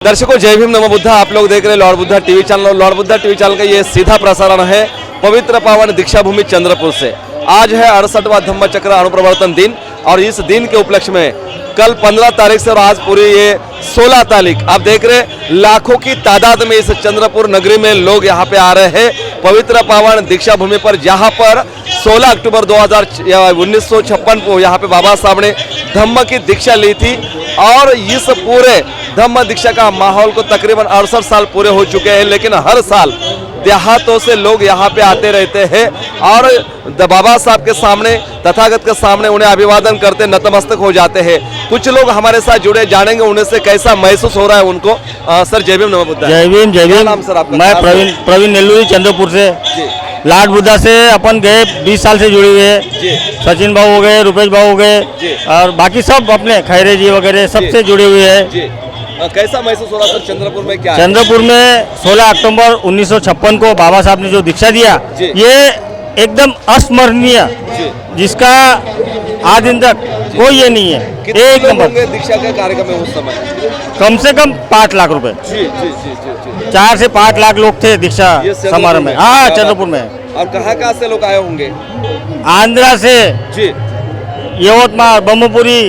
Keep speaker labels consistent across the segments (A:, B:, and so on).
A: दर्शकों जय भीम नमो बुद्धा। आप लोग देख रहे हैं Lord Buddha TV channel. Lord Buddha TV channel का ये सीधा प्रसारण है पवित्र पावन दीक्षा भूमि चंद्रपुर से। आज है 68वां धम्म चक्र अनुप्रवर्तन दिन और इस दिन के उपलक्ष्य में कल 15 तारीख से और आज पूरी ये 16 तारीख आप देख रहे हैं लाखों की तादाद में इस चंद्रपुर नगरी में लोग यहाँ पे आ रहे हैं पवित्र पावन दीक्षा भूमि पर, जहाँ पर 16 अक्टूबर 1956 को यहाँ पे बाबा साहब ने धम्म की दीक्षा ली थी और इस पूरे धम्म दीक्षा का माहौल को तकरीबन 68 साल पूरे हो चुके हैं, लेकिन हर साल देहातों से लोग यहाँ पे आते रहते हैं और बाबा साहब के सामने तथागत के सामने उन्हें अभिवादन करते नतमस्तक हो जाते हैं। कुछ लोग हमारे साथ जुड़े, जानेंगे उन्हें से कैसा महसूस हो रहा है उनको। सर जय भीम नमो बुद्धा।
B: जय भीम जय भीम।
A: नाम सर आपका?
B: मैं प्रवीण नेल्लूरी चंद्रपुर से। लॉर्ड बुद्धा से अपन गए 20 साल से जुड़े हुए हैं। सचिन भाऊ हो गए, रुपेश भाऊ हो गए और बाकी सब अपने खैरे जी वगैरह सबसे जुड़े हुए हैं।
A: कैसा महसूस हो रहा सर चंद्रपुर में? क्या
B: चंद्रपुर में 16 अक्टूबर 1956 को बाबा साहब ने जो दीक्षा दिया ये एकदम अस्मरणीय, जिसका आज दिन तक कोई ये नहीं है। एक नंबर
A: दीक्षा के कार्यक्रम में उस समय
B: कम से कम 5 लाख रुपए, 4 से 5 लाख लोग थे दीक्षा समारोह में। हाँ चंद्रपुर में।
A: और कहाँ से लोग आए होंगे?
B: आंध्रा से
A: जी,
B: यवतमाल, ब्रह्मपुरी,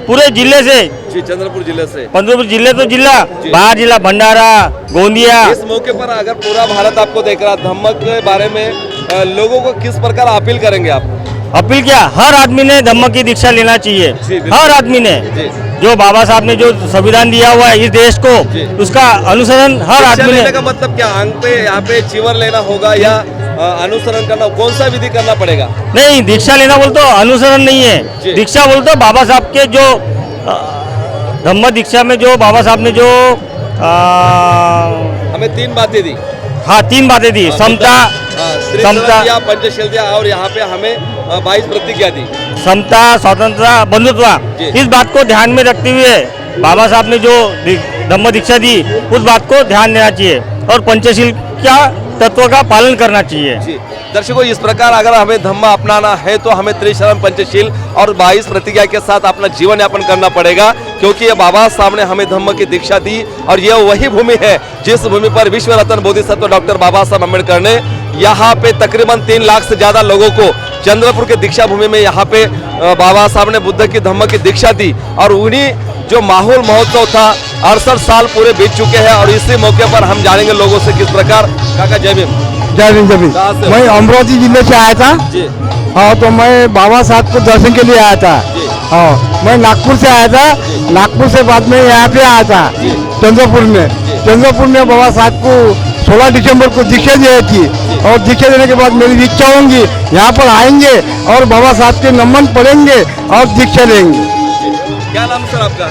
B: पूरे जिले से
A: जी, चंद्रपुर जिले से।
B: चंद्रपुर जिले तो जिला, बाहर जिला भंडारा, गोंदिया।
A: इस मौके पर अगर पूरा भारत आपको देख रहा, धम्म के बारे में लोगों को किस प्रकार अपील करेंगे आप?
B: अपील क्या, हर आदमी ने धम्म की दीक्षा लेना चाहिए। हर आदमी ने जो बाबा साहब ने जो संविधान दिया हुआ है इस देश को, उसका अनुसरण हर आदमी ने।
A: का मतलब क्या, अंग पे यहाँ पे चीवर लेना होगा या अनुसरण करना, कौन सा विधि करना पड़ेगा?
B: नहीं, दीक्षा लेना बोल तो अनुसरण नहीं है। दीक्षा बोल तो बाबा साहब के जो धम्म दीक्षा में जो बाबा साहब ने जो
A: हमें 3 बातें दी।
B: हाँ 3 बातें दी, समता,
A: पंचशील दिया और यहाँ पे हमें 22 प्रतिज्ञा दी।
B: समता, स्वतंत्रता, बंधुत्व, इस बात को ध्यान में रखते हुए बाबा साहब ने जो धम्म दीक्षा दी उस बात को ध्यान देना चाहिए और पंचशील क्या तत्व का पालन करना चाहिए।
A: दर्शकों इस प्रकार अगर हमें धम्म अपनाना है तो हमें त्रिशरण, पंचशील और 22 प्रतिज्ञा के साथ अपना जीवन यापन करना पड़ेगा, क्योंकि ये बाबा साहब ने हमें धम्म की दीक्षा दी और ये वही भूमि है जिस भूमि पर विश्व रत्न बोधिसत्व डॉक्टर बाबा साहब अम्बेडकर ने यहाँ पे तकरीबन 3 लाख से ज्यादा लोगों को चंद्रपुर के दीक्षा भूमि में यहाँ पे बाबा साहब ने बुद्ध की धम्म की दीक्षा दी और उन्हीं जो माहौल महोत्सव था 68 साल पूरे बीत चुके हैं और इसी मौके पर हम जानेंगे लोगों से किस प्रकार। काका जय भीम।
C: जय भीम जय भीम। मैं अमरावती जिले से आया था। हाँ तो मैं बाबा साहब को दर्शन के लिए आया था। हाँ मैं नागपुर से आया था। नागपुर से बाद में यहाँ पे आया था चंद्रपुर में। चंद्रपुर में बाबा साहब को 16 दिसंबर को दीक्षा दी थी और दीक्षा देने के बाद मेरी इच्छा होंगी यहाँ पर आएंगे और बाबा साहब के नमन पढ़ेंगे और दीक्षा लेंगे।
A: क्या नाम सर आपका?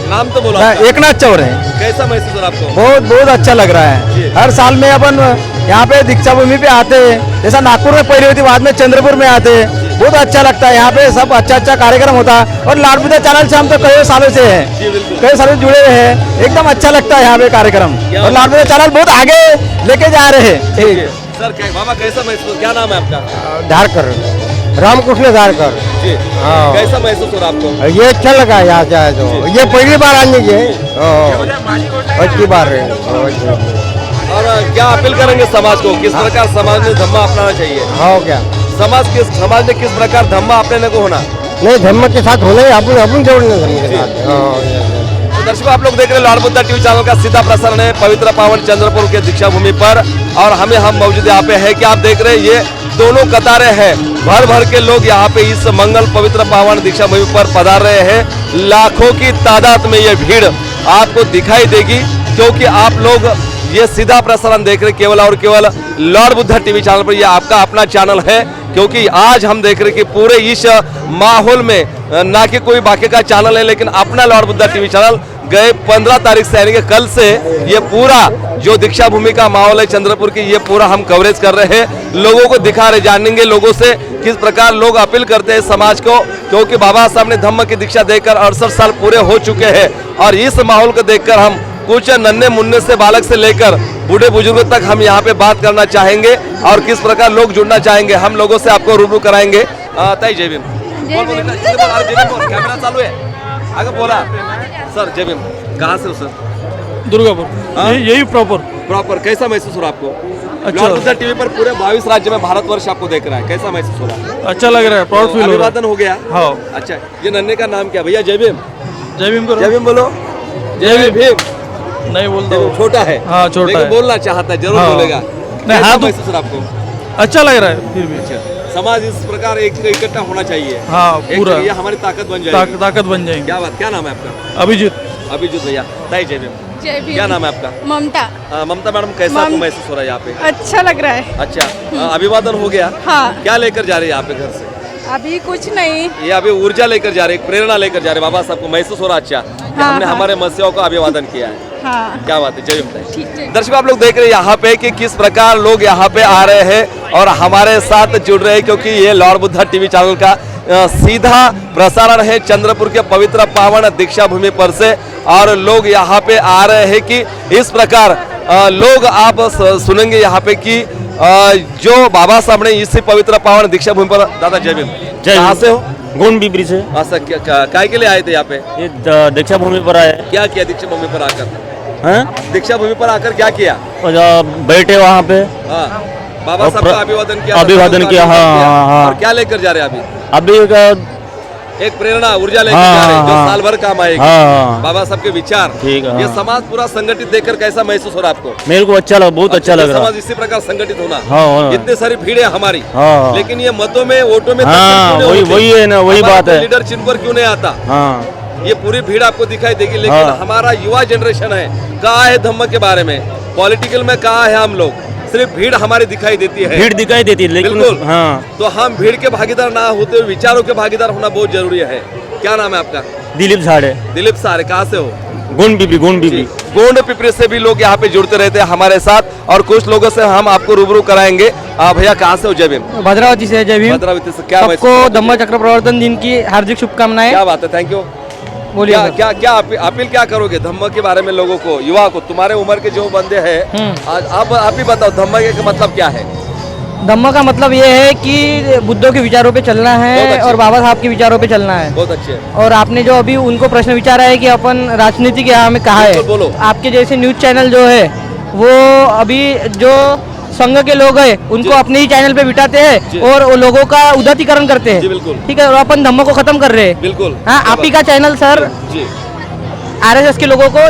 A: नाम तो बोलो।
C: एकनाथ चौर है।
A: कैसा महसूस हो रहा आपको?
C: बहुत अच्छा लग रहा है। हर साल में अपन यहाँ पे दीक्षा भूमि पे आते हैं, जैसा नागपुर में पहले हुई थी, बाद में चंद्रपुर में आते हैं। बहुत अच्छा लगता है यहाँ पे, सब अच्छा कार्यक्रम होता है और लॉर्ड बुद्धा चैनल से हम तो कई सालों से हैं, कई सालों से जुड़े हुए हैं। एकदम अच्छा लगता है यहाँ पे कार्यक्रम और लॉर्ड बुद्धा चैनल बहुत आगे लेके जा रहे हैं।
A: सर बाबा कैसा महसूस, क्या नाम है आपका?
C: धारकर, रामकृष्ण धारकर।
A: हाँ। कैसा महसूस हो रहा आपको?
C: ये अच्छा लगा यहाँ जाए तो, ये पहली बार आने की अच्छी बार है।
A: और क्या अपील करेंगे समाज को, किस प्रकार समाज में धम्म अपनाना चाहिए?
C: हाँ क्या
A: समाज में किस प्रकार धम्म अपनाने को होना?
C: नहीं, धम्म के साथ होना है, अपन जोड़ने धम्म के साथ।
A: दर्शकों आप लोग देख रहे हैं लॉर्ड बुद्धा टीवी चैनल का सीधा प्रसारण है पवित्र पावन चंद्रपुर के दीक्षा भूमि पर और हम मौजूद यहाँ पे है कि आप देख रहे हैं ये दोनों कतारें हैं, भर के लोग यहाँ पे इस मंगल पवित्र पावन दीक्षा भूमि पर पधार रहे हैं। लाखों की तादाद में ये भीड़ आपको दिखाई देगी, क्योंकि आप लोग ये सीधा प्रसारण देख रहे केवल और केवल लॉर्ड बुद्धा टीवी चैनल पर। ये आपका अपना चैनल है, क्योंकि आज हम देख रहे कि पूरे इस माहौल में ना कि कोई बाकी का चैनल है, लेकिन अपना लॉर्ड बुद्धा टीवी चैनल गए 15 तारीख से यानी कि कल से ये पूरा जो दीक्षा भूमि का माहौल है चंद्रपुर की, ये पूरा हम कवरेज कर रहे हैं, लोगों को दिखा रहे, जानेंगे लोगों से किस प्रकार लोग अपील करते हैं समाज को, क्योंकि बाबा साहब ने धम्म की दीक्षा देकर 68 साल पूरे हो चुके हैं और इस माहौल को देखकर हम कुछ नन्हे मुन्ने से बालक से लेकर बूढ़े बुजुर्गों तक हम यहाँ पे बात करना चाहेंगे और किस प्रकार लोग जुड़ना चाहेंगे, हम लोगों से आपको रूबरू कराएंगे। ताई जय भीम। कैमरा चालू है, आगे बोला। सर जय भीम। कहाँ से हो सर?
D: दुर्गापुर
A: हाँ?
D: यही प्रॉपर।
A: प्रॉपर कैसा महसूस हो रहा है आपको?
D: अच्छा।
A: लॉर्ड बुद्धा टीवी पर पूरे 22 राज्य में भारतवर्ष आपको देख रहा है, कैसा महसूस हो रहा है?
D: अच्छा लग रहा है, प्राउड फील हो रहा है।
A: अभिवादन हो गया।
D: हाँ।
A: अच्छा, ये नन्हे का नाम क्या भैया? जय भीम।
D: जय भीम करो।
A: जय भीम बोलो। जय भीम।
D: नहीं बोलता
A: जय भीम
D: हूँ।
A: छोटा है,
D: हाँ, छोटा
A: लेकिन
D: है।
A: बोलना चाहता है, जरूर
D: हाँ।
A: बोलेगा।
D: नहीं,
A: कैसा
D: हाँ तो-
A: महसूस हो रहा है आपको?
D: अच्छा लग रहा है फिर भी।
A: समाज इस प्रकार एक इकट्ठा होना चाहिए।
D: हाँ,
A: एक
D: पूरा।
A: ये हमारी ताकत बन जाएगी।
D: ताकत बन जाएंगे।
A: क्या बात, क्या नाम है आपका?
D: अभिजीत।
A: अभिजीत भैया। ताई जय भीम।
E: जय भीम।
A: क्या नाम है आपका?
E: ममता।
A: ममता मैडम, कैसा आपको महसूस हो रहा है यहाँ पे?
E: अच्छा लग रहा है।
A: अच्छा, अभिवादन हो गया।
E: हाँ।
A: क्या लेकर जा रहे हैं यहाँ पे घर से?
E: अभी कुछ नहीं।
A: ये अभी ऊर्जा लेकर जा रहे हैं, प्रेरणा लेकर जा रहे हैं। बाबा साहब को महसूस हो रहा अच्छा कि
E: हाँ,
A: हमने
E: हाँ।
A: हमारे मसीहों को अभिवादन किया है।
E: हाँ।
A: क्या बात है, जय भीम ताई।
E: ठीक है।
A: दर्शकों, आप लोग देख रहे हैं यहाँ पे कि किस प्रकार लोग यहाँ पे आ रहे हैं और हमारे साथ जुड़ रहे हैं, क्योंकि ये लॉर्ड बुद्धा टीवी चैनल का सीधा प्रसारण है चंद्रपुर के पवित्र पावन दीक्षा भूमि पर से। और लोग यहाँ पे आ रहे हैं कि इस प्रकार लोग आप सुनेंगे यहाँ पे कि जो बाबा साहब ने इसी पवित्र पावन दीक्षा भूमि पर। दादा जय भीम। कहाँ से हो?
B: गोंड बिबरी से।
A: अच्छा, काय के लिए आए थे यहाँ पे?
B: ये दीक्षा भूमि पर आए।
A: क्या किया दीक्षा भूमि पर आकर?
B: हैं?
A: दीक्षा भूमि पर आकर क्या किया?
B: और बैठे वहाँ पे,
A: हाँ, बाबा साहब का अभिवादन किया।
B: अभिवादन किया। हाँ।
A: और क्या लेकर जा रहे हैं अभी?
B: अभी
A: एक प्रेरणा, ऊर्जा लेकर
B: हाँ,
A: जा रहे हैं, जो
B: हाँ।
A: साल भर काम आएगी।
B: हाँ।
A: बाबा साहब के विचार।
B: ठीक है,
A: ये
B: हाँ।
A: समाज पूरा संगठित देखकर कैसा महसूस हो रहा है आपको?
B: मेरे को अच्छा लगा, बहुत अच्छा लग रहा
A: समाज इसी प्रकार संगठित होना।
B: हाँ।
A: इतनी सारी भीड़ है हमारी,
B: हाँ।
A: लेकिन ये मतों में, वोटों में
B: हाँ, वही है ना, वही बात है।
A: लीडर चिन्ह पर क्यों नहीं आता?
B: हाँ।
A: ये पूरी भीड़ आपको दिखाई देगी, लेकिन
B: हाँ।
A: हमारा युवा जनरेशन है, कहाँ है धम्म के बारे में? पॉलिटिकल में कहाँ है हम लोग? सिर्फ भीड़ हमारी दिखाई देती है।
B: भीड़ दिखाई देती है, लेकिन
A: बिल्कुल।
B: हाँ।
A: तो हम भीड़ के भागीदार ना होते हुए विचारों के भागीदार होना बहुत जरूरी है। क्या नाम है आपका?
B: दिलीप झाड़े।
A: दिलीप सारे, कहाँ से हो?
B: गोंड बिबरी।
A: गोंड पिपरी से भी लोग यहाँ पे जुड़ते रहते हैं हमारे साथ, और कुछ लोगों से हम आपको रूबरू कराएंगे। भैया कहाँ से हो? जय भीम।
F: भद्रावती से। जय भीम।
A: भद्रावती से। क्या महसूस
F: सबको
A: हो रहा है?
F: धम्म चक्र प्रवर्तन दिन की हार्दिक शुभकामनाएं।
A: क्या बात है, थैंक यू।
F: बोलिए
A: क्या
F: सर।
A: क्या क्या अपील क्या करोगे धम्म के बारे में लोगों को, युवा को? तुम्हारे उम्र के जो बंदे हैं, आज आप ही बताओ धम्म का मतलब क्या है?
F: धम्म का मतलब ये है कि बुद्धों के विचारों पे चलना
A: बहुत
F: है
A: अच्छे।
F: और बाबा साहब के विचारों पे चलना है।
A: बहुत अच्छे।
F: और आपने जो अभी उनको प्रश्न विचारा है कि अपन राजनीति के यहाँ में कहा है,
A: बिल्कुल, बोलो।
F: आपके जैसे न्यूज चैनल जो है वो अभी जो संघ के लोग हैं उनको
A: जी।
F: अपने ही चैनल पे बिठाते
A: जी।
F: हैं और वो लोगों का उदातीकरण करते
A: जी,
F: हैं।
A: बिल्कुल।
F: ठीक है, और अपन धम्म को खत्म कर रहे हैं।
A: बिल्कुल।
F: हाँ, आप ही का चैनल सर
A: जी
F: आरएसएस के लोगों को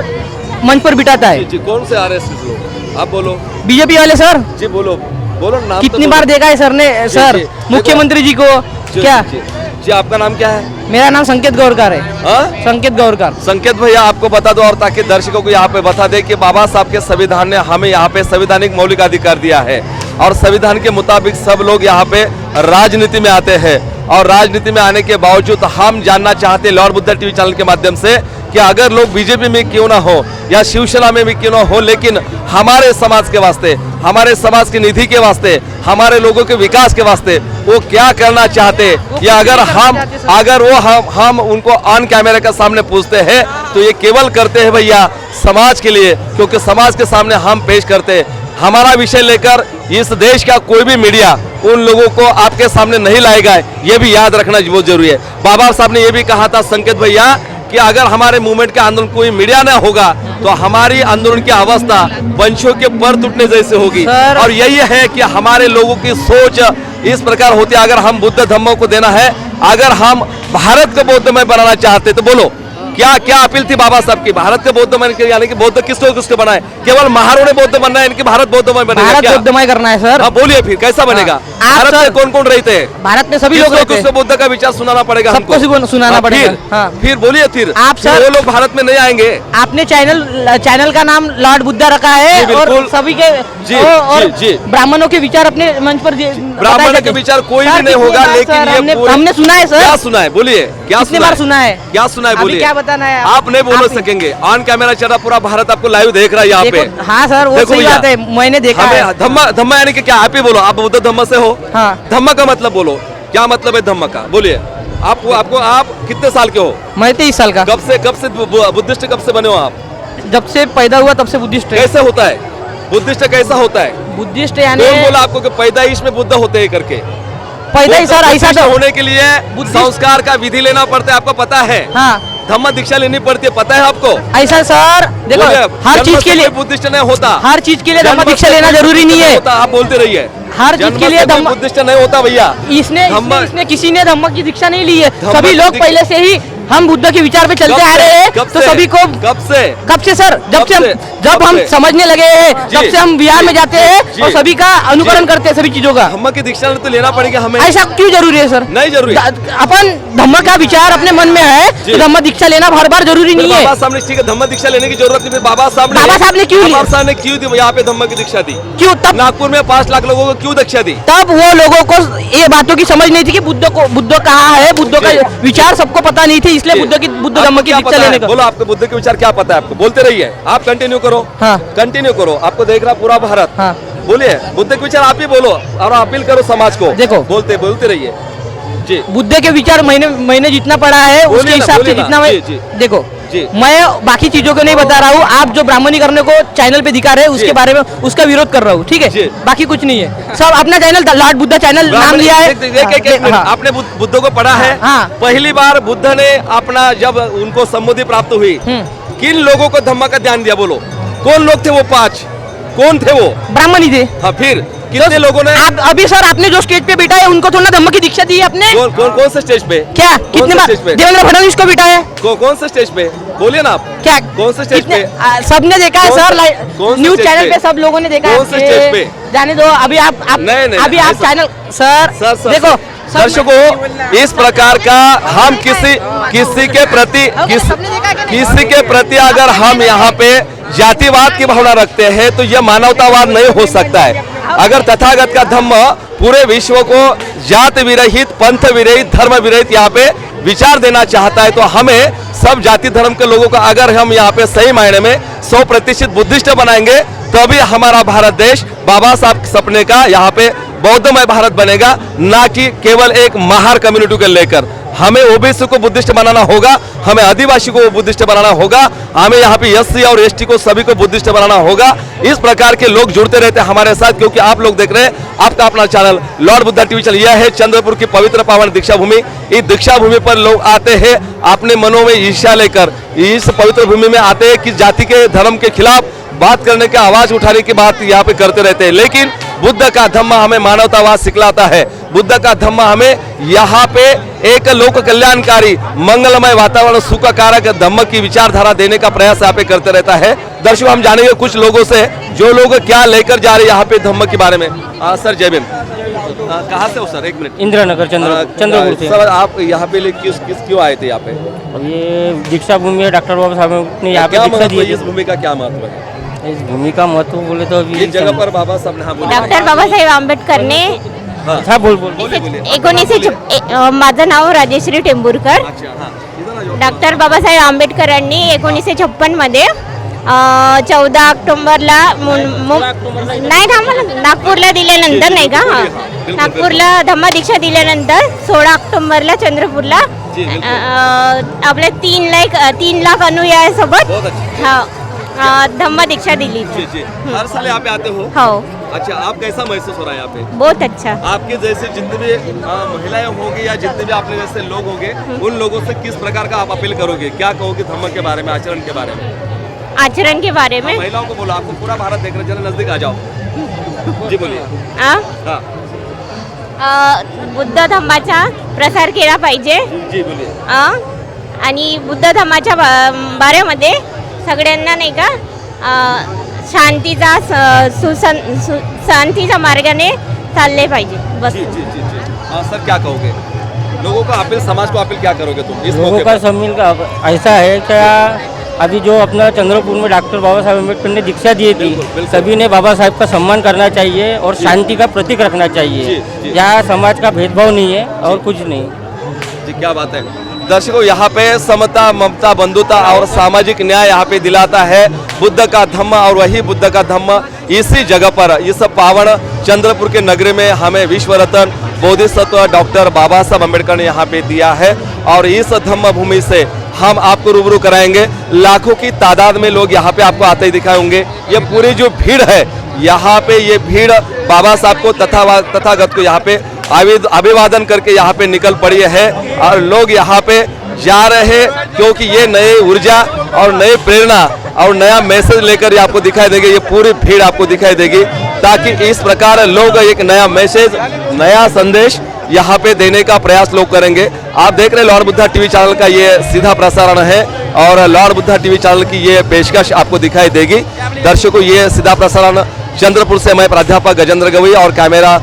F: मंच पर बिठाता है।
A: जी। कौन से आरएसएस लोग? आप बोलो।
F: बीजेपी वाले सर
A: जी बोलो, बोलो नाम।
F: कितनी
A: तो
F: बार
A: बोलो।
F: देखा है सर ने सर
A: जी,
F: मुख्यमंत्री जी को
A: जी,
F: क्या?
A: जी, जी, आपका नाम क्या है?
F: मेरा नाम संकेत गौरकर है।
A: हाँ?
F: संकेत गौरकर।
A: संकेत भैया, आपको बता दो और ताकि दर्शकों को यहाँ पे बता दे कि बाबा साहब के संविधान ने हमें यहाँ पे संवैधानिक मौलिक अधिकार दिया है, और संविधान के मुताबिक सब लोग यहाँ पे राजनीति में आते हैं। और राजनीति में आने के बावजूद हम जानना चाहते हैं लॉर्ड बुद्धा टीवी चैनल के माध्यम से कि अगर लोग बीजेपी में क्यों ना हो या शिवसेना में भी क्यों ना हो, लेकिन हमारे समाज के वास्ते, हमारे समाज की निधि के वास्ते, हमारे लोगों के विकास के वास्ते वो क्या करना चाहते, या अगर वो हम उनको ऑन कैमरे के सामने पूछते हैं तो ये केवल करते हैं भैया समाज के लिए, क्योंकि समाज के सामने हम पेश करते हैं। हमारा विषय लेकर इस देश का कोई भी मीडिया उन लोगों को आपके सामने नहीं लाएगा, ये भी याद रखना बहुत जरूरी है। बाबा साहब ने ये भी कहा था संकेत भैया कि अगर हमारे मूवमेंट के आंदोलन कोई मीडिया न होगा तो हमारी आंदोलन की अवस्था वंशों के पर टूटने जैसे होगी। और यही है कि हमारे लोगों की सोच इस प्रकार होती है। अगर हम बुद्ध धम्मों को देना है, अगर हम भारत को बौद्धमय बनाना चाहते तो बोलो क्या क्या अपील थी बाबा साहब की? भारत के बौद्धमय यानी कि बौद्ध किसको बनाए? केवल महारों ने बौद्ध बनना है, इनकी भारत बौद्धमय बनेगा
F: भारत
A: क्या?
F: बौद्धमय करना है सर।
A: हाँ बोलिए फिर कैसा बनेगा? भारत में कौन कौन रहते हैं?
F: भारत में सभी लोग रहते हैं।
A: किसको बुद्ध का विचार सुनाना पड़ेगा?
F: सबको सुनाना
A: हाँ,
F: पड़ेगा।
A: फिर
F: हाँ।
A: फिर बोलिए फिर
F: आप
A: फिर
F: सर-
A: वो लोग भारत में नहीं आएंगे।
F: आपने चैनल का नाम लॉर्ड बुद्धा रखा है
A: जी, बिल्कुल।
F: और सभी के
A: जी,
F: और
A: जी, जी।
F: ब्राह्मणों के विचार अपने मंच पर
A: ब्राह्मण के विचार कोई भी नहीं होगा, लेकिन ये पूरे-
F: हमने सुना है
A: क्या
F: सर।
A: सुना है? बोलिए क्या
F: कितनी बार सुना है?
A: क्या सुना है?
F: अभी
A: बोलिए।
F: क्या बताना है?
A: आप नहीं बोल
F: आप-
A: सकेंगे, ऑन कैमरा चल रहा, पूरा भारत आपको लाइव देख रहा है यहाँ पे।
F: देखो, हाँ सर वो
A: देखो
F: सही
A: भैया,
F: बात है, मैंने देखा है।
A: हमें धम्मा यानी कि क्या? आप ही बोलो, आप बुद्ध धम्म से हो?
F: हाँ।
A: धम्म का मतलब बोलो, क्या मतलब है धम्म का? बोलिए। आप कितने साल के हो?
F: मैं 23 साल का।
A: कब से बुद्धिस्ट कब से बने हो आप?
F: जब से पैदा हुआ तब से बुद्धिस्ट है।
A: कैसे होता है बुद्धिस्ट? कैसा होता है?
F: बुद्धिस्ट यानी
A: कौन बोला आपको कि पैदाइश में बुद्ध होते हैं करके?
F: पैदा ही सर ऐसा
A: बुद्धिस्ट
F: तो
A: होने के लिए
F: बुद्धिस्ट-
A: संस्कार का विधि लेना पड़ता है, आपको पता है?
F: हाँ
A: धम्म दीक्षा लेनी पड़ती है, पता है आपको?
F: ऐसा सर देखो,
A: बोलिए,
F: हर
A: जन्म
F: चीज
A: से
F: के लिए
A: कोई बुद्धिस्ट नहीं होता।
F: हर चीज के लिए धम्म
A: जन्म
F: दीक्षा
A: से
F: लेना
A: कोई
F: जरूरी नहीं है।
A: होता, आप बोलते रहिए।
F: हर चीज
A: जन्म
F: के लिए
A: से कोई
F: धम्म
A: बुद्धिस्ट नहीं होता भैया।
F: इसने किसी ने धम्म की दीक्षा नहीं ली है।
A: धम्म
F: सभी
A: की
F: लोग
A: दीक्षा-
F: पहले से ही हम बुद्ध के विचार पे चलते आ रहे हैं, तो सभी को
A: कब से
F: सर जब हम समझने लगे हैं,
A: जी।
F: तब से हम बिहार में जाते हैं
A: जी।
F: और सभी का अनुकरण करते हैं, सभी चीजों का।
A: धम्म की दीक्षा तो लेना पड़ेगा हमें।
F: ऐसा क्यों जरूरी है सर?
A: नहीं जरूरी।
F: अपन धम्म का विचार अपने मन में है
A: जी।
F: तो धम्म दीक्षा लेना हर बार जरूरी नहीं है।
A: बाबा साहब ने ठीक है धम्म दीक्षा लेने की जरूरत नहीं, फिर बाबा साहब ने
F: क्यों ली?
A: बाबा साहब ने क्यों दी यहाँ पे धम्म की दीक्षा दी?
F: क्यों? तब
A: नागपुर में 5 लाख लोगों को क्यों दीक्षा दी?
F: तब वो लोगों को ये बातों की समझ नहीं थी कि बुद्ध कहाँ है, बुद्ध का
A: जी।
F: विचार सबको पता नहीं थी, इसलिए
A: जी।
F: बुद्ध धम्म की
A: क्या
F: दीक्षा
A: पता है?
F: लेने का।
A: बोलो आपको बुद्ध के विचार क्या पता है आपको? बोलते रहिए, आप कंटिन्यू करो।
F: हाँ।
A: कंटिन्यू करो, आपको देख रहा पूरा भारत।
F: हाँ।
A: बोलिए, बुद्ध के विचार आप ही बोलो और अपील करो समाज को।
F: देखो।
A: बोलते रहिए जी।
F: बुद्ध के विचार मैंने जितना पढ़ा है
A: बोलिए
F: उसके
A: ना,
F: हिसाब से
A: बोलिए ना।
F: जितना मैं
A: जी।
F: देखो
A: जी।
F: मैं बाकी चीजों को नहीं बता रहा हूँ, आप जो ब्राह्मणी करने को चैनल पे दिखा रहे हैं उसके बारे में उसका विरोध कर रहा हूँ, ठीक
A: जी।
F: है? बाकी कुछ नहीं है। सब अपना चैनल लॉर्ड बुद्ध चैनल नाम लिया है।
A: एक मिनट,
F: हाँ।
A: आपने बुद्ध को पढ़ा है?
F: हाँ।
A: पहली बार बुद्ध ने अपना जब उनको सम्मति प्राप्त हुई, किन लोगों को धम्म का ध्यान दिया? बोलो, कौन लोग थे वो 5? कौन थे वो?
F: ब्राह्मणी थे।
A: हाँ, फिर कितने लोगों ने?
F: आप अभी सर आपने जो स्टेज पे बिठाया उनको थोड़ा धम्म की दीक्षा दी है आपने?
A: कौन से स्टेज पे?
F: क्या कितने बार
A: स्टेज पे?
F: देवेंद्र फडणवीस को बिठाया?
A: कौन से स्टेज पे? बोलिए ना आप।
F: क्या
A: कौन से स्टेज पे?
F: सबने देखा है
A: कौन
F: सर,
A: कौन से
F: न्यूज
A: स्टेज
F: चैनल
A: पे?
F: पे सब लोगों ने देखा है।
A: कौन से स्टेज पे?
F: जाने दो, अभी आप
A: नहीं,
F: अभी आप
A: ऐसा-
F: चैनल सर देखो
A: दर्शकों, इस प्रकार का हम किसी के प्रति किसी के प्रति अगर हम यहाँ पे जातिवाद की भावना रखते हैं तो यह मानवतावाद नहीं हो सकता है। अगर तथागत का धम्म पूरे विश्व को जात विरहित, पंथ विरहित, धर्म विरहित यहाँ पे विचार देना चाहता है, तो हमें सब जाति धर्म के लोगों का अगर हम यहाँ पे सही मायने में 100% बुद्धिस्ट बनाएंगे तभी हमारा भारत देश बाबा साहब के सपने का यहाँ पे बौद्धमय भारत बनेगा, ना कि केवल एक महार कम्युनिटी को लेकर। हमें ओबीसी को बुद्धिस्ट बनाना होगा, हमें आदिवासी को बुद्धिस्ट बनाना होगा, हमें यहाँ पे एससी और एसटी को सभी को बुद्धिस्ट बनाना होगा। इस प्रकार के लोग जुड़ते रहते हैं हमारे साथ, क्योंकि आप लोग देख रहे हैं आपका अपना channel Lord Buddha TV channel. यह है चंद्रपुर की पवित्र पावन दीक्षा भूमि। इस दीक्षा भूमि पर लोग आते हैं अपने मनों में ईर्ष्या लेकर, इस पवित्र भूमि में आते हैं कि जाति के धर्म के खिलाफ बात करने की, आवाज उठाने की बात यहाँ पे करते रहते हैं। लेकिन बुद्ध का धम्म हमें मानवतावाद सिखलाता है। बुद्ध का धम्म हमें यहाँ पे एक लोक कल्याणकारी, मंगलमय वातावरण, सुख कारक धम्म की विचारधारा देने का प्रयास यहाँ पे करते रहता है। दर्शकों, हम जानेंगे कुछ लोगों से जो लोग क्या लेकर जा रहे हैं यहाँ पे धम्म के बारे में। सर जय भीम। कहाँ से हो सर? एक मिनट।
B: इंदिरानगर चंद्रपुर से।
A: सर आप यहाँ पे क्यों आए थे यहाँ पे?
B: अब ये दीक्षा भूमि है, डॉक्टर बाबा साहब ने यहाँ पे
A: क्या
B: दीक्षा
A: महत्व
B: दी
A: है? इस भूमि का क्या महत्व है?
B: इस भूमि का महत्व बोले तो अभी
A: इस जगह पर बाबा साहब ने, हाँ बोलिए।
G: डॉक्टर बाबासाहेब आंबेडकरने
B: हाँ बोल
G: 1956 नाव राजेश्री टेंभुरकर.
A: अच्छा, हाँ. इधर आ जाओ.
G: डॉक्टर बाबासाहेब आंबेडकरांनी 1956 मध्ये 14 ऑक्टोबरला नाही थांबा ना, नागपूरला दिल्यानंतर नाही का, नागपूरला धम्म दीक्षा दिल्यानंतर 16 ऑक्टोबरला चंद्रपूरला आपल्या 3 लाख अनुयायांसोबत
A: बहुत अच्छा.
G: धम्म दीक्षा दिली
A: जी
G: थी.
A: जी. हर साल यहाँ पे आते हो?
G: हो,
A: अच्छा, आप कैसा महसूस हो रहा है यहाँ पे?
G: बहुत अच्छा.
A: आपके जैसे जितने भी महिलाएं होंगी या जितने भी आपने जैसे लोग होंगे, उन लोगों से किस प्रकार का आप अपील करोगे? क्या कहोगे धम्म के बारे में, आचरण के बारे में?
G: आचरण के बारे में
A: महिलाओं को बोलो, आपको पूरा भारत देख रहे, जरा नजदीक आ जाओ. जी बोलिए.
G: आ?
A: हाँ
G: बुद्ध धम्माचा प्रसार केला पाहिजे.
A: जी बोलिए.
G: आणि बुद्ध धम्माच्या बारेमध्ये सगळ्यांना नाही का शांतीचा शांतीच्या मार्गाने चालले पाहिजे बस.
A: जी जी जी जी. सर क्या कहोगे लोगों को अपील, समाज को अपील क्या करोगे तुम इस
B: लोगों
A: मौके
B: का
A: पर?
B: सम्मिल का ऐसा है क्या, अभी जो अपना चंद्रपुर में डॉक्टर बाबा साहब अम्बेडकर ने दीक्षा दी थी,
A: बिल्कुल, बिल्कुल।
B: सभी ने बाबा साहब का सम्मान करना चाहिए और शांति का प्रतीक रखना
A: जी,
B: चाहिए.
A: जी।
B: यहाँ समाज का भेदभाव नहीं है और कुछ नहीं.
A: जी क्या बात है. दर्शकों, यहाँ पे समता, ममता, बंधुता और सामाजिक न्याय यहाँ पे दिलाता है बुद्ध का धम्म, और वही बुद्ध का धम्म इसी जगह पर, इस पावन चंद्रपुर के नगरी में हमें विश्व रत्न बोधिसत्व डॉक्टर बाबा साहब अम्बेडकर ने यहाँ पे दिया है. और इस धम्म भूमि से हम आपको रूबरू कराएंगे. लाखों की तादाद में लोग यहाँ पे आपको आते ही दिखाए होंगे. ये पूरी जो भीड़ है यहाँ पे, ये भीड़ बाबा साहब को तथागत को यहाँ पे अभिवादन करके यहाँ पे निकल पड़ी है. और लोग यहाँ पे जा रहे हैं, क्योंकि ये नई ऊर्जा और नई प्रेरणा और नया मैसेज लेकर ये आपको दिखाई देगी। ये पूरी भीड़ आपको दिखाई देगी, ताकि इस प्रकार लोग एक नया मैसेज, नया संदेश यहाँ पे देने का प्रयास लोग करेंगे। आप देख रहे हैं लॉर्ड बुद्धा टीवी चैनल का ये सीधा प्रसारण है और लॉर्ड बुद्धा टीवी चैनल की ये पेशकश आपको दिखाई देगी। दर्शकों, ये सीधा प्रसारण चंद्रपुर से मैं प्राध्यापक गजेंद्र गवई और कैमरा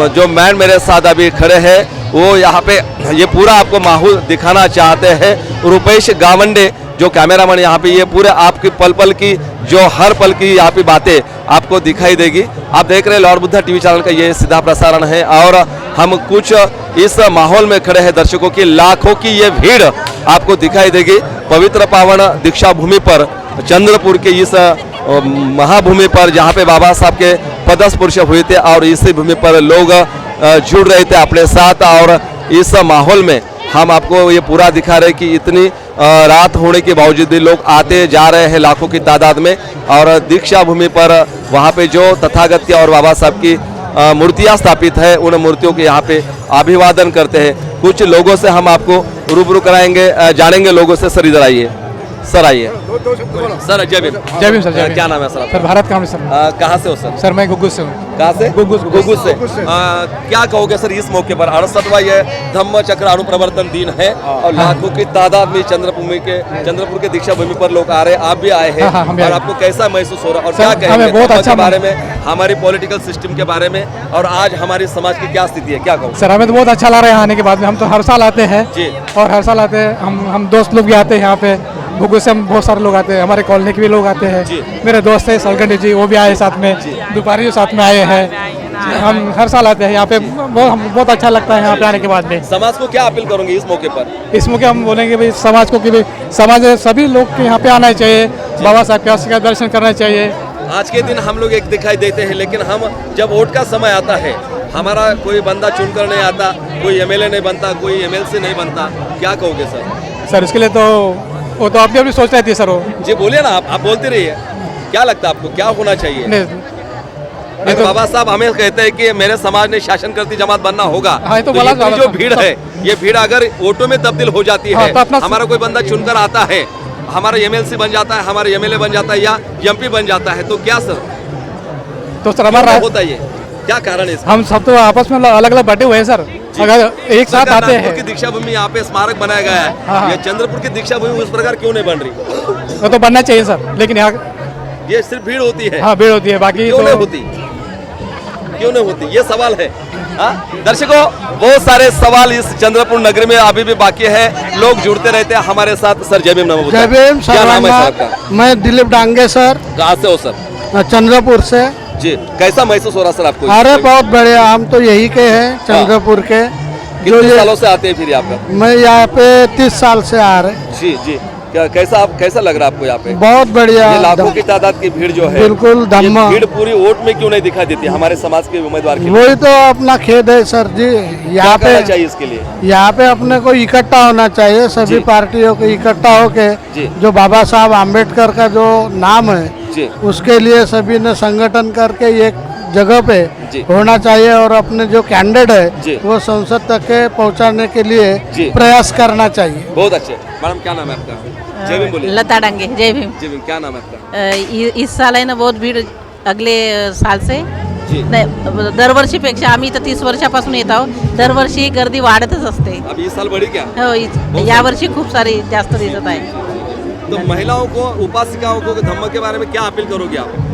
A: जो मैन मेरे साथ अभी खड़े हैं वो यहाँ पे ये पूरा आपको माहौल दिखाना चाहते हैं। रुपेश गावंडे जो कैमरामैन यहाँ पे ये पूरे आपकी पल पल की जो हर पल की यहाँ पे बातें आपको दिखाई देगी। आप देख रहे हैं लॉर्ड बुद्धा टीवी चैनल का ये सीधा प्रसारण है और हम कुछ इस माहौल में खड़े हैं। दर्शकों की लाखों की ये भीड़ आपको दिखाई देगी पवित्र पावन दीक्षा भूमि पर, चंद्रपुर के इस महाभूमि पर जहाँ पे बाबा साहब के पदस्पर्श हुए थे और इसी भूमि पर लोग जुड़ रहे थे अपने साथ। और इस माहौल में हम आपको ये पूरा दिखा रहे हैं कि इतनी रात होने के बावजूद भी लोग आते जा रहे हैं लाखों की तादाद में और दीक्षा भूमि पर वहाँ पे जो तथागत के और बाबा साहब की मूर्तियाँ स्थापित है उन मूर्तियों के यहाँ पे अभिवादन करते हैं। कुछ लोगों से हम आपको रूबरू कराएंगे, जानेंगे लोगों से। सर इधर आइए, सर आइए। सर जय भीम।
C: जय भीम सर। जय भीम।
A: क्या नाम है सर?
C: सर भारत काम सर।
A: कहाँ से हो सर?
C: सर मैं गुग्गू से हूँ।
A: कहाँ से?
C: गुग्गू
A: से। क्या कहोगे सर इस मौके पर 68वां ये धम्म चक्र अनुप्रवर्तन दिन है और लाखों की तादाद में चंद्रपुर के दीक्षा भूमि पर लोग आ रहे हैं, आप भी आए हैं और आपको कैसा महसूस हो रहा है और क्या कहेंगे
C: बहुत अच्छा
A: बारे में, हमारी पॉलिटिकल सिस्टम के बारे में और आज हमारी समाज की क्या स्थिति है, क्या कहोगे?
C: सर हमें तो बहुत अच्छा लग रहा है आने के बाद में। हम तो हर साल आते हैं
A: जी।
C: और हर साल आते हैं, हम दोस्त लोग भी आते हैं यहाँ पे। गुग्गू से हम बहुत सारे लोग आते हैं, हमारे कॉलोनी के भी लोग आते हैं। मेरे दोस्त है सलगंडी जी, वो भी आए साथ में, दोपहरी जो साथ में आए हैं। हम हर साल आते हैं यहाँ पे, बहुत अच्छा लगता है यहाँ पे आने के बाद में।
A: समाज को क्या अपील करोगे इस मौके पर?
C: इस मौके हम बोलेंगे भाई समाज को कि भाई समाज सभी लोग के यहाँ पे आना चाहिए, बाबा साहब के आशीर्वाद का दर्शन करना चाहिए।
A: आज के दिन हम लोग एक दिखाई देते हैं, लेकिन हम जब वोट का समय आता है हमारा कोई बंदा चुनकर नहीं आता, कोई एमएलए नहीं बनता, कोई एमएलसी नहीं बनता, क्या कहोगे सर?
C: सर इसके लिए तो वो तो अपनी अपनी सोच रहती है सर। वो
A: जी बोलिए ना, आप बोलते रहिए। क्या लगता है आपको क्या होना चाहिए?
C: नहीं तो
A: बाबा साहब हमें कहते हैं कि मेरे समाज ने शासन करती जमात बनना होगा।
C: हाँ, तो
A: ये जो भीड़ है, ये भीड़ अगर वोटों में तब्दील हो जाती है,
C: तो
A: हमारा कोई बंदा चुनकर आता है, हमारा एमएलसी बन जाता है, हमारा एमएलए बन जाता है या एमपी बन जाता है, तो क्या सर?
C: तो सर हमारा
A: होता है ये क्या कारण है?
C: हम सब तो आपस में अलग अलग बटे हुए हैं सर। अगर एक साथ आते हैं
A: की दीक्षा भूमि यहाँ पे स्मारक बनाया गया है,
C: हाँ।
A: ये चंद्रपुर की दीक्षा भूमि उस प्रकार क्यों नहीं बन रही?
C: वो तो बनना चाहिए सर, लेकिन यहाँ
A: ये सिर्फ भीड़ होती है।
C: हाँ भीड़ होती है, बाकी
A: क्यों
C: तो
A: नहीं होती? क्यों नहीं होती, ये सवाल है। दर्शकों, बहुत सारे सवाल इस चंद्रपुर नगरी में अभी भी बाकी है, लोग जुड़ते रहते हैं हमारे साथ। सर जय भीम। नमो बुद्धाय।
C: जय भीम।
A: क्या नाम है सर आपका?
C: मैं दिलीप डांगे सर।
A: कहाँ से हो सर?
C: चंद्रपुर से।
A: जी, कैसा महसूस हो रहा सर आपको?
C: अरे बहुत बढ़िया, हम तो यही के हैं चंद्रपुर के।
A: कितने सालों से आते हैं फिर यहाँ पे?
C: मैं यहाँ पे 30 साल से आ रहे।
A: जी जी। कैसा लग रहा है आपको यहाँ पे?
C: बहुत बढ़िया।
A: ये लाखों की तादाद की भीड़ जो है,
C: बिल्कुल धम्मा।
A: भीड़ पूरी वोट में क्यों नहीं दिखाई देती हमारे समाज के उम्मीदवार के?
C: वही तो अपना खेद है सर जी। यहाँ पे
A: चाहिए इसके लिए,
C: यहाँ पे अपने को इकट्ठा होना चाहिए, सभी पार्टियों को इकट्ठा होके जो बाबा साहब आम्बेडकर का जो नाम है
A: जी,
C: उसके लिए सभी ने संगठन करके एक जगह पे होना चाहिए और अपने जो कैंडिडेट है वो संसद तक के पहुंचाने के लिए प्रयास करना चाहिए।
A: बहुत अच्छे। मैडम क्या नाम है आपका? जय भीम बोलिए।
H: लता डांगे। जय भीम।
A: जय भीम। क्या नाम है आपका?
H: इस साल आहे ना बहुत भीड़, अगले साल से
A: जी।
H: नाही, दरवर्षीपेक्षा आम्ही तर 30 वर्षापासून येत आहोत, दरवर्षी गर्दी वाढतच असते।
A: अब इस साल बढ़ी क्या?
H: हो, यावर्षी खूप सारी जास्त दिसत आहे।
A: तो महिलाओं को, उपासिकाओं को धम्म के बारे में क्या अपील करोगे आप?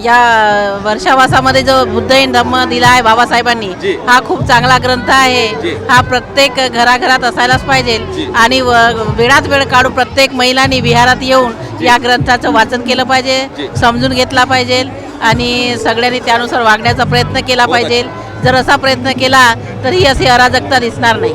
H: या वर्षावासामध्ये जो बुद्धहीन धम्म दिला आहे बाबासाहेबांनी, हा खूप चांगला ग्रंथ आहे। हा प्रत्येक घराघरात असायलाच पाहिजे आणि वेळात वेळ काढून प्रत्येक महिलांनी विहारात येऊन या ग्रंथाचं वाचन केलं पाहिजे, समजून घेतला पाहिजे आणि सगळ्यांनी त्यानुसार वागण्याचा प्रयत्न केला पाहिजे। जर असा प्रयत्न केला तर ही अशी अराजकता दिसणार नाही।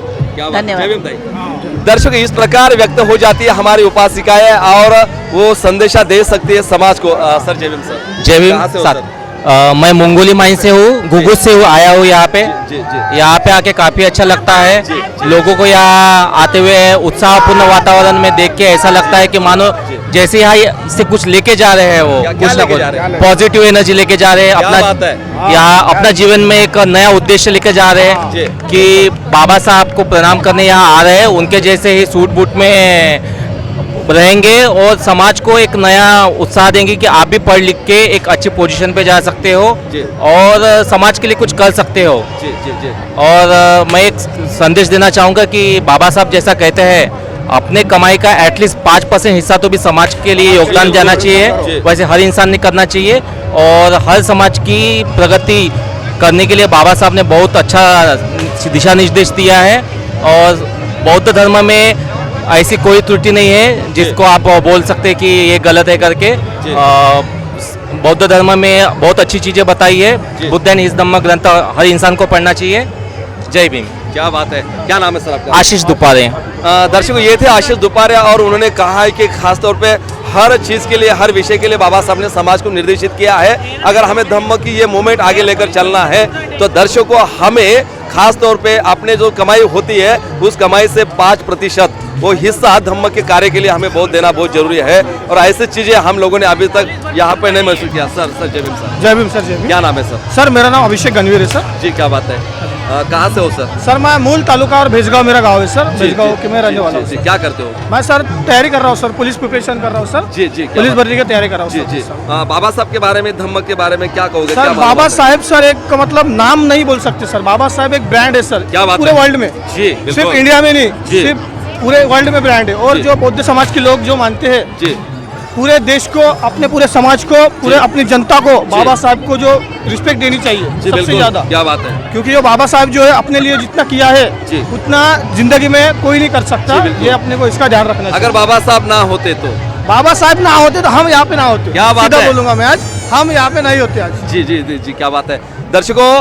H: धन्यवाद।
A: दर्शक, इस प्रकार व्यक्त हो जाती है हमारी उपासिकाएं और वो संदेशा दे सकती है समाज को। सर जय भीम। सर
I: जय भीम।
A: कहाँ से हो सर?
I: मैं मंगोली माइन से हूँ, घुघुस से आया हूँ यहाँ पे।
A: जी जी
I: यहाँ पे आके काफ़ी अच्छा लगता है। लोगों को यहाँ आते हुए उत्साहपूर्ण वातावरण में देख के ऐसा लगता है कि मानो जैसे यहाँ से कुछ लेके जा रहे हैं, वो
A: क्या
I: कुछ ना
A: लेके
I: कुछ
A: जा रहे हैं?
I: पॉजिटिव एनर्जी लेके जा रहे हैं।
A: क्या बात है?
I: यहाँ अपना जीवन में एक नया उद्देश्य लेके जा रहे
A: जी।
I: हैं कि बाबा साहब को प्रणाम करने यहाँ आ रहे हैं, उनके जैसे ही सूट बूट में रहेंगे और समाज को एक नया उत्साह देंगे कि आप भी पढ़ लिख के एक अच्छी पोजीशन पे जा सकते हो
A: जी।
I: और समाज के लिए कुछ कर सकते हो।
A: जी जी जी
I: और मैं एक संदेश देना चाहूँगा कि बाबा साहब जैसा कहते हैं, अपने कमाई का एटलीस्ट 5% हिस्सा तो भी समाज के लिए योगदान जाना
A: जी।
I: चाहिए। वैसे हर इंसान ने करना चाहिए और हर समाज की प्रगति करने के लिए बाबा साहब ने बहुत अच्छा दिशा निर्देश दिया है। और बौद्ध धर्म में ऐसी कोई त्रुटि नहीं है जिसको आप बोल सकते कि ये गलत है करके। बौद्ध धर्म में बहुत अच्छी चीज़ें बताई है। बुद्ध एंड हिज धम्म ग्रंथ हर इंसान को पढ़ना चाहिए। जय भीम।
A: क्या बात है, क्या नाम है सर आपका?
I: आशीष दुपारे।
A: दर्शकों, ये थे आशीष दुपारे और उन्होंने कहा है कि खास तौर पे हर चीज़ के लिए, हर विषय के लिए बाबा साहब ने समाज को निर्देशित किया है। अगर हमें धम्म की ये मूवमेंट आगे लेकर चलना है तो दर्शकों हमें खास तौर पे अपने जो कमाई होती है उस कमाई से 5% वो हिस्सा धम्म के कार्य के लिए हमें बहुत देना बहुत जरूरी है। और ऐसी चीजें हम लोगों ने अभी तक यहाँ पे नहीं महसूस किया। सर जय भीम सर।
D: जय भीम सर, जय भीम।
A: क्या नाम है सर?
D: सर मेरा नाम अभिषेक गणवीर है सर।
A: जी, क्या बात है, कहाँ से हो सर?
D: सर मैं मूल तालुका और भेजगांव मेरा गांव है सर।
A: जी,
D: भेजगांव
A: जी,
D: के मैं रहने वाला हूँ
A: जी,
D: सर।
A: क्या करते हो?
D: मैं सर तैयारी कर रहा हूँ सर, पुलिस प्रिपरेशन कर रहा हूँ सर।
A: जी जी, क्या
D: पुलिस
A: बात-
D: भर्ती की तैयारी कर रहा हूँ
A: जी
D: सर।
A: जी।
D: सर।
A: बाबा साहब के बारे में, धम्म के बारे में क्या कहोगे?
D: सर
A: क्या
D: बाबा
A: मालूम है?
D: साहेब सर एक मतलब नाम नहीं बोल सकते सर। बाबा साहेब एक ब्रांड है सर,
A: क्या बात
D: पूरे
A: है?
D: वर्ल्ड में,
A: जी
D: सिर्फ
A: बिल्कुल।
D: इंडिया में नहीं,
A: जी।
D: सिर्फ पूरे वर्ल्ड में ब्रांड है। और
A: जी।
D: जो बौद्ध समाज के लोग जो मानते हैं,
A: जी
D: पूरे देश को, अपने पूरे समाज को, पूरे अपनी जनता को बाबा साहब को जो रिस्पेक्ट देनी चाहिए
A: जी
D: सबसे
A: बिल्कुल।
D: ज्यादा।
A: क्या बात है?
D: क्योंकि जो बाबा साहब जो है अपने लिए जितना किया है
A: जी।
D: उतना जिंदगी में कोई नहीं कर सकता।
A: जी, बिल्कुल।
D: ये अपने को इसका ध्यान रखना
A: अगर
D: चाहिए।
A: बाबा साहब ना होते तो?
D: बाबा साहब ना होते तो हम यहाँ पे ना होते।
A: क्या बात
D: सीधा
A: है?
D: बोलूंगा मैं, आज हम यहाँ पे नहीं होते आज।
A: जी जी जी जी, क्या बात है। दर्शकों,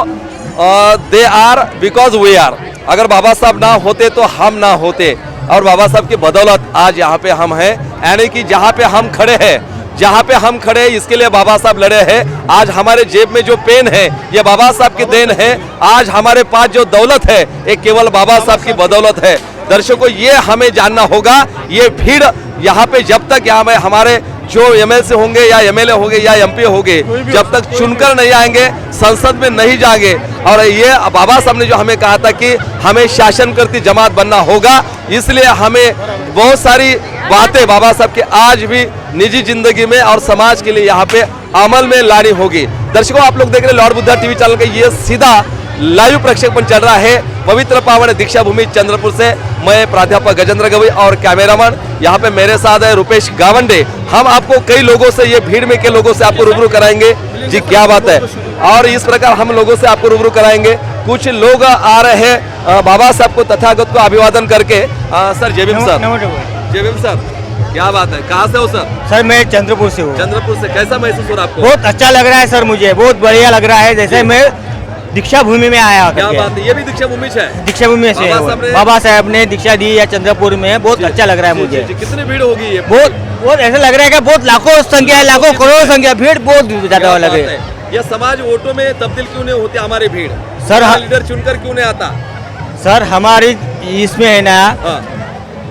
A: they are because we are. अगर बाबा साहब ना होते तो हम ना होते और बाबा साहब की बदौलत आज यहाँ पे हम हैं। यानी कि जहाँ पे हम खड़े हैं, जहाँ पे हम खड़े हैं इसके लिए बाबा साहब लड़े हैं। आज हमारे जेब में जो पेन है ये बाबा साहब की देन है। आज हमारे पास जो दौलत है ये केवल बाबा साहब की बदौलत है। दर्शकों, ये हमें जानना होगा। ये भीड़ यहाँ पे जब तक यहाँ में हमारे जो एमएलसी होंगे या एमएलए होंगे या एमपी होंगे, जब तक चुनकर नहीं आएंगे, संसद में नहीं जाएंगे। और ये बाबा साहब ने जो हमें कहा था कि हमें शासन करती जमात बनना होगा, इसलिए हमें बहुत सारी बातें बाबा साहब के आज भी निजी जिंदगी में और समाज के लिए यहाँ पे अमल में लानी होगी। दर्शकों, आप लोग देख रहे हैं लॉर्ड बुद्धा टीवी चैनल का ये सीधा लाइव प्रक्षेपण चल रहा है पवित्र पावन दीक्षा भूमि चंद्रपुर से। मैं प्राध्यापक गजेंद्र गवई और कैमरामैन यहाँ पे मेरे साथ है रुपेश गावंडे। हम आपको कई लोगों से, ये भीड़ में के लोगों से आपको रूबरू कराएंगे। जी, क्या बात है। और इस प्रकार हम लोगों से आपको रूबरू कराएंगे। कुछ लोग आ रहे हैं बाबा साहब को, तथागत को अभिवादन करके। सर जय भीम सर। जय भीम सर, क्या बात है, कहाँ से हो सर?
B: सर मैं चंद्रपुर से हूँ।
A: चंद्रपुर से। कैसा महसूस हो रहा है आपको?
B: बहुत अच्छा लग रहा है सर, मुझे बहुत बढ़िया लग रहा है। जैसे मैं दीक्षा भूमि में आया
A: क्या बात है, ये भी दीक्षा भूमि से है?
B: दीक्षा भूमि से
A: बाबा साहब ने-
B: बाबा साहब ने दीक्षा दी है चंद्रपुर में। बहुत
A: जी,
B: अच्छा लग रहा है
A: जी,
B: मुझे।
A: जी, जी, कितनी भीड़ होगी ये?
B: बहुत बहुत ऐसा लग रहा है कि बहुत लाखों संख्या है, लाखों करोड़ संख्या, भीड़ बहुत ज्यादा
A: क्या
B: लगे।
A: बात है। ये समाज वोटों में तब्दील क्यों नहीं होती हमारी भीड़?
B: सर,
A: हमारा लीडर चुनकर क्यों नहीं आता?
B: सर हमारी इसमें है ना,
A: हाँ,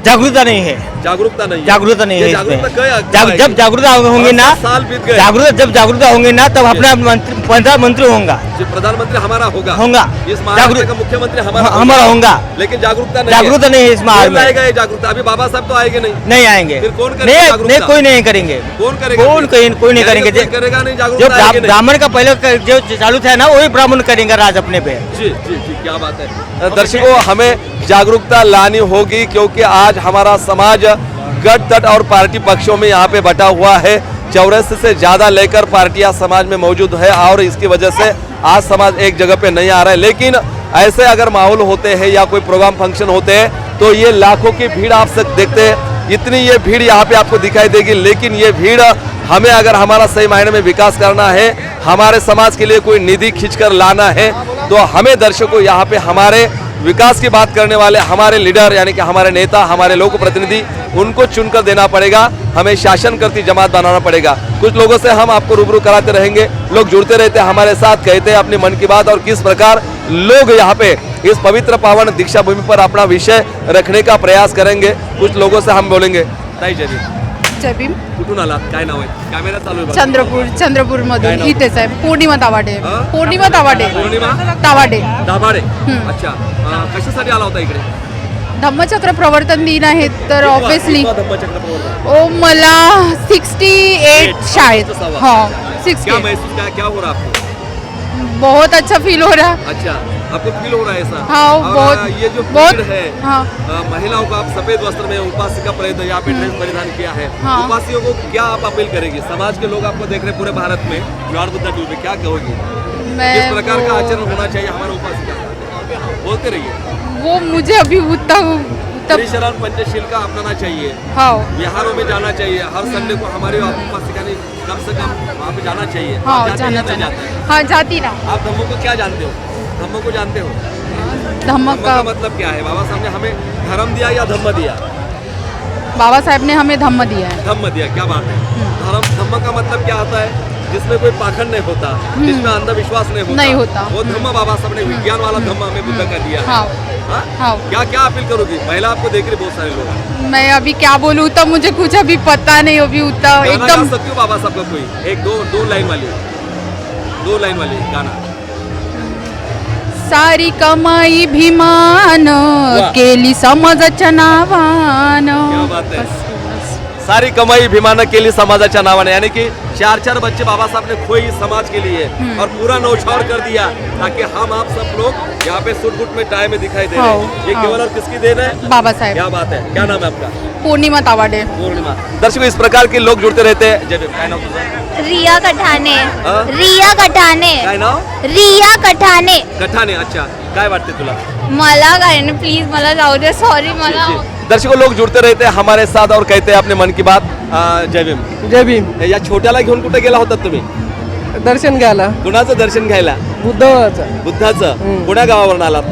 B: जागरूकता नहीं है।
A: जागरूकता नहीं है।
B: जागरूकता नहीं
A: ये
B: है
A: जागरूकता
B: इसमें।
A: कब
B: जब जागरूकता होंगी ना,
A: 5 साल बीत गए।
B: जब जागरूकता होंगे ना, तब अपना मंत्री, प्रधानमंत्री होगा
A: जो प्रधानमंत्री हमारा होगा,
B: होगा।
A: इस महाराष्ट्र का मुख्यमंत्री
B: हमारा होगा।
A: लेकिन जागरूकता नहीं
B: जागरूकता नहीं है इस माहौल
A: कौन
B: में।
A: लाएगा ये जागरूकता? अभी बाबा साहब तो आएंगे नहीं।
B: नहीं आएंगे।
A: फिर कौन करेगा
B: नहीं,
A: जागरूकता?
B: नहीं, कोई नहीं करेंगे।
A: कौन करेगा?
B: कोई नहीं करेंगे।
A: कोई करेगा नहीं,
B: जो
A: जागरूकता आएगी नहीं।
B: ब्राह्मण का पहले जो चालू था ना, वही ब्राह्मण करेंगे राज अपने पे।
A: जी जी जी, क्या बात है। दर्शकों, हमें जागरूकता लानी होगी क्योंकि आज हमारा समाज गट तट और पार्टी पक्षों में यहाँ पे बटा हुआ है। 84 से ज्यादा लेकर पार्टियां समाज में मौजूद है और इसकी वजह से आज समाज एक जगह पे नहीं आ रहा है। लेकिन ऐसे अगर माहौल होते हैं या कोई प्रोग्राम फंक्शन होते हैं तो ये लाखों की भीड़ आप सब देखते हैं। इतनी ये भीड़ यहाँ पे आपको दिखाई देगी। लेकिन ये भीड़ हमें अगर हमारा सही मायने में विकास करना है, हमारे समाज के लिए कोई निधि खींच कर लाना है, तो हमें दर्शकों यहाँ पे हमारे विकास की बात करने वाले हमारे लीडर यानी कि हमारे नेता, हमारे लोक प्रतिनिधि, उनको चुनकर देना पड़ेगा। हमें शासन करती जमात बनाना पड़ेगा। कुछ लोगों से हम आपको रूबरू कराते रहेंगे। लोग जुड़ते रहते हैं हमारे साथ, कहते हैं अपनी मन की बात और किस प्रकार लोग यहाँ पे इस पवित्र पावन दीक्षा भूमि पर अपना विषय रखने का प्रयास करेंगे। कुछ लोगों से हम बोलेंगे। ताई जय भीम.
E: जय भीम.
A: कुठून आलात? काय नाव आहे? कॅमेरा चालू आहे बघा.
E: चंद्रपूर
A: काय
E: मधून
A: नाव?
E: इथेच आहे. पौर्णिमा तावाडे.
A: हा?
E: पौर्णिमा तावाडे.
A: पौर्णिमा
E: तावाडे.
A: दाभाडे. अच्छा. कशासाठी आला होता इकडे?
E: धम्मचक्र प्रवर्तन दिन आहे तर ऑब्विसली
A: धम्मचक्र प्रवर्तन.
E: ओ मला 68 शायद. हाँ
A: क्या
E: 68.
A: महसूस क्या हो रहा है आपको?
E: बहुत अच्छा फील हो रहा.
A: अच्छा, आपको फील हो रहा है ऐसा?
E: हाँ
A: और
E: बहुत
A: ये जो
E: बहुत
A: भीड़ है,
E: हाँ
A: महिलाओं को आप सफेद वस्त्र में उपासिका परिधान यहाँ पे ड्रेस परिधान किया है।
E: हाँ।
A: उपासियों को क्या आप अपील करेगी? समाज के लोग आपको देख रहे पूरे भारत में, लॉर्ड बुद्धा ट्यूब पे क्या कहोगी?
E: मैं
A: किस प्रकार का
E: वो-
A: आचरण होना चाहिए हमारे उपासिका का? बोलते रहिए।
E: वो मुझे अभी उतना
A: त्रिशरण पंचशील का अपनाना चाहिए।
E: हाँ
A: बिहारों में जाना चाहिए। हर संडे को हमारे उपासिका ने कम से कम वहाँ पे जाना चाहिए।
E: हाँ
A: जाते
E: जाना
A: हैं या नहीं
E: चाहिए.
A: जाते हैं?
E: हाँ जाती ना.
A: आप धम्मों को क्या जानते हो? धम्मों को जानते हो?
E: धम्म
A: धम्म
E: का
A: का मतलब क्या है? बाबा साहब ने हमें धर्म दिया या धम्म दिया?
E: बाबा साहेब ने हमें धम्म दिया है.
A: धम्म दिया, क्या बात है। धम्म का मतलब क्या होता है? जिसमें कोई पाखंड नहीं होता, जिसमें अंधविश्वास नहीं होता, वो धम्म बाबा साहब ने विज्ञान वाला धम्म हमें बुद्ध का दिया है।
E: हाँ
A: हाँ?
E: हाँ.
A: क्या क्या अपील करोगी? महिला आपको देख रहे बहुत सारे लोग।
E: मैं अभी क्या बोलूँ तो मुझे कुछ अभी पता नहीं. अभी उतना
A: गाना
E: एकदम
A: गा सकती हो बाबा साहब का कोई एक दो लाइन वाली गाना?
E: सारी कमाई भीमान केली समाजाच्या नावान.
A: क्या बात है. सारी कमाई भीमानं केली समाजाच्या नावाने, यानी कि 4 बच्चे बाबा साहब ने खोई समाज के लिए और पूरा नौछावर कर दिया ताकि हम आप सब लोग यहाँ पे सुट बुट में टाई में दिखाई दे रहे हैं। ये केवल और किसकी देन है?
E: बाबा साहेब.
A: क्या बात है. क्या नाम है आपका?
E: पौर्णिमा तावाडे.
A: पूर्णिमा. दर्शकों, इस प्रकार के लोग जुड़ते रहते हैं. जय भीम. काय नाव तुझं?
G: रिया कठाने.
A: हा?
G: रिया कठाने.
A: काय नाव?
G: रिया कठाने.
A: कठाने. अच्छा, काय वाटते तुला?
G: मला काय ना प्लीज मला जाऊ दे. सॉरी मला.
A: जी. दर्शकों, लोग जुड़ते रहते हैं हमारे साथ और कहते हैं अपने मन की बात. जय भीम.
C: जय भीम.
A: या छोट्याला घेऊन कुठे गेला होता तुम्ही?
C: दर्शन घ्यायला
A: कुणाचं दर्शन घ्यायला?
C: बुद्धवाचं
A: बुद्धाचं. कुण्या गावावरून आलात?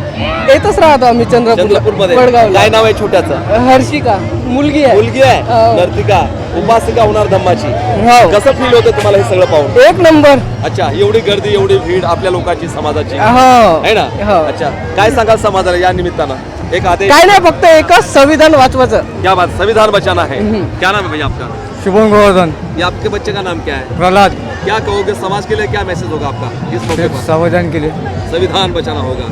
C: येतच राहतो आम्ही
A: चंद्रपूर मध्ये. काय नाव आहे छोट्याचं?
C: हर्षिका मुलगी
A: मुलगी आहे.
C: हो.
A: नर्तिका, उपासिका होणार धम्माची.
C: हो.
A: कसं फील होतं तुम्हाला हे सगळं पाहून?
C: एक नंबर.
A: अच्छा, एवढी गर्दी, एवढी भीड आपल्या लोकांची, समाजाची
C: हो
A: आहे ना?
C: हो.
A: अच्छा, काय सांगाल समाजाला या निमित्तानं? एक आदेश.
C: काय नाही, फक्त एकच संविधान वाचवायचं.
A: क्या बात. संविधान बचाना है. क्या नाम है भैया आपका?
C: शुभम गोवर्धन.
A: ये आपके बच्चे का नाम क्या है?
C: प्रहलाद.
A: क्या कहोगे समाज के लिए? क्या मैसेज होगा आपका इस मौके पर?
C: संविधान के लिए
A: संविधान बचाना होगा.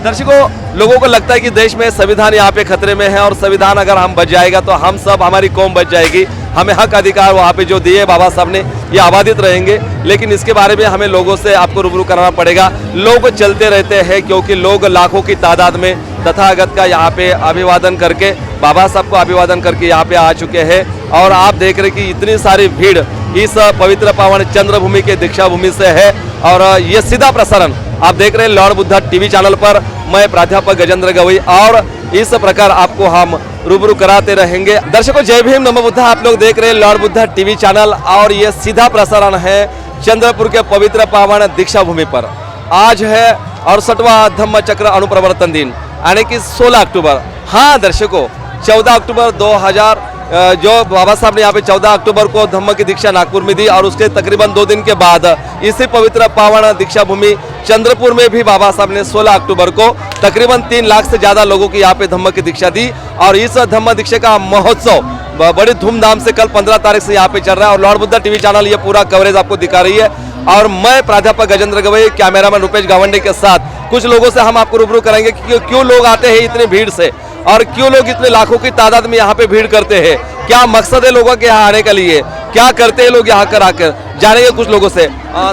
A: दर्शकों, लोगों को लगता है कि देश में संविधान यहाँ पे खतरे में है और संविधान अगर हम बच जाएगा तो हम सब, हमारी कौम बच जाएगी. हमें हक अधिकार वहाँ पे जो दिए बाबा साहब ने, ये आबादित रहेंगे. लेकिन इसके बारे में हमें लोगों से आपको रूबरू कराना पड़ेगा. लोग चलते रहते हैं क्योंकि लोग लाखों की तादाद में तथागत का यहाँ पे अभिवादन करके, बाबा साहब को अभिवादन करके यहाँ पे आ चुके हैं. और आप देख रहे कि इतनी सारी भीड़ इस पवित्र पावन चंद्रभूमि के दीक्षा भूमि से है. और ये सीधा प्रसारण आप देख रहे हैं लॉर्ड बुद्धा टीवी चैनल पर. मैं प्राध्यापक गजेंद्र गवई और इस प्रकार आपको हम रूबरू कराते रहेंगे. दर्शकों, जय भीम, नमो बुद्धा. आप लोग देख रहे हैं लॉर्ड बुद्धा टीवी चैनल और ये सीधा प्रसारण है चंद्रपुर के पवित्र पावन दीक्षा भूमि पर. आज है 68वां धम्म चक्र अनुप्रवर्तन दिन यानी कि 16 अक्टूबर. हाँ दर्शकों, 14 अक्टूबर 2000 जो बाबा साहब ने यहाँ पे 14 अक्टूबर को धम्म की दीक्षा नागपुर में दी और उसके तकरीबन 2 दिन के बाद इसी पवित्र पावन दीक्षा भूमि चंद्रपुर में भी बाबा साहब ने 16 अक्टूबर को तकरीबन 3 लाख से ज़्यादा लोगों की यहाँ पे धम्म की दीक्षा दी. और इस धम्म दीक्षा का महोत्सव बड़ी धूमधाम से कल 15 तारीख से यहाँ पे चल रहा है. और लॉर्ड बुद्धा टीवी चैनल ये पूरा कवरेज आपको दिखा रही है. और मैं प्राध्यापक गजेंद्र गवई, कैमरामैन रुपेश गावंडे के साथ कुछ लोगों से हम आपको रूबरू कराएंगे कि क्यों लोग आते हैं इतनी भीड़ से और क्यों लोग इतने लाखों की तादाद में यहाँ पे भीड़ करते हैं. क्या मकसद है लोगों के यहाँ आने के लिए? क्या करते हैं लोग यहाँ कर आकर? जानेंगे कुछ लोगों से.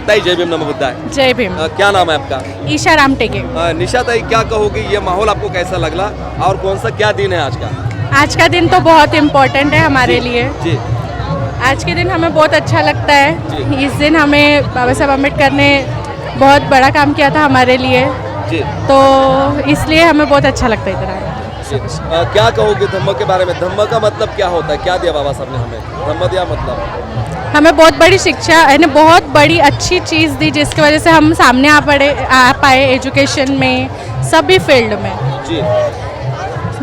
A: ताई जय भीम, नमो बुद्धाय.
E: जय भीम.
A: क्या नाम है आपका?
E: ईशा रामटेके.
A: निशा ताई, क्या कहोगी? ये माहौल आपको कैसा लगला और कौन सा क्या दिन है आज का?
E: आज का दिन तो बहुत इम्पोर्टेंट है हमारे लिए.
A: जी.
E: आज के दिन हमें बहुत अच्छा लगता है.
A: जी.
E: इस दिन हमें बाबा साहब अम्बेडकर ने बहुत बड़ा काम किया था हमारे लिए,
A: जी.
E: तो इसलिए हमें बहुत अच्छा लगता है इधर आए.
A: जी. क्या कहोगे धम्म के बारे में? धम्म का मतलब क्या होता है? क्या दिया बाबा साहब ने हमें? धम्म दिया मतलब
E: हमें बहुत बड़ी शिक्षा यानी बहुत बड़ी अच्छी चीज़ दी जिसकी वजह से हम सामने आ पाए एजुकेशन में, सभी फील्ड में.
A: जी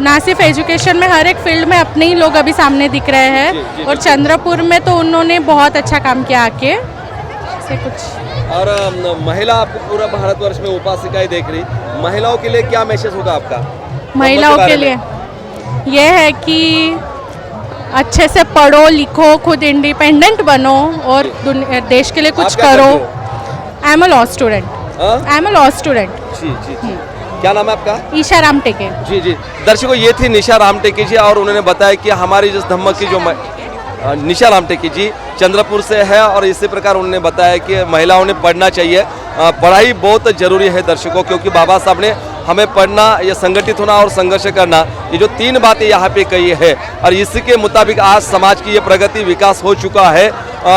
E: ना सिर्फ एजुकेशन में, हर एक फील्ड में अपने ही लोग अभी सामने दिख रहे हैं।
A: जी,
E: और चंद्रपुर में तो उन्होंने बहुत अच्छा काम किया आके से कुछ।
A: और महिला आपको पूरा भारतवर्ष में उपासिकाएं देख रही, महिलाओं के लिए क्या मैसेज होगा आपका?
E: महिलाओं
A: बारे
E: के
A: में?
E: लिए ये है कि अच्छे से पढ़ो लिखो, खुद इंडिपेंडेंट बनो और देश के लिए
A: आप
E: कुछ
A: क्या
E: करो।
A: करते
E: I am a law student.
A: हाँ?
E: I am a law student.
A: जी जी जी। क्या नाम है आपका?
E: ईशा राम टेके।
A: जी जी। दर्शकों, ये थी निशा रामटेकी जी और उन्होंने बताया कि हमारी जिस धम्म की जो निशा रामटेकी जी चंद्रपुर से है और इसी प्रकार उन्होंने बताया कि महिलाओं ने पढ़ना चाहिए। पढ़ाई बहुत जरूरी है दर्शकों, क्योंकि बाबा साहब ने हमें पढ़ना, ये संगठित होना और संघर्ष करना, ये जो तीन बातें यहाँ पे कही है और इसी के मुताबिक आज समाज की ये प्रगति विकास हो चुका है।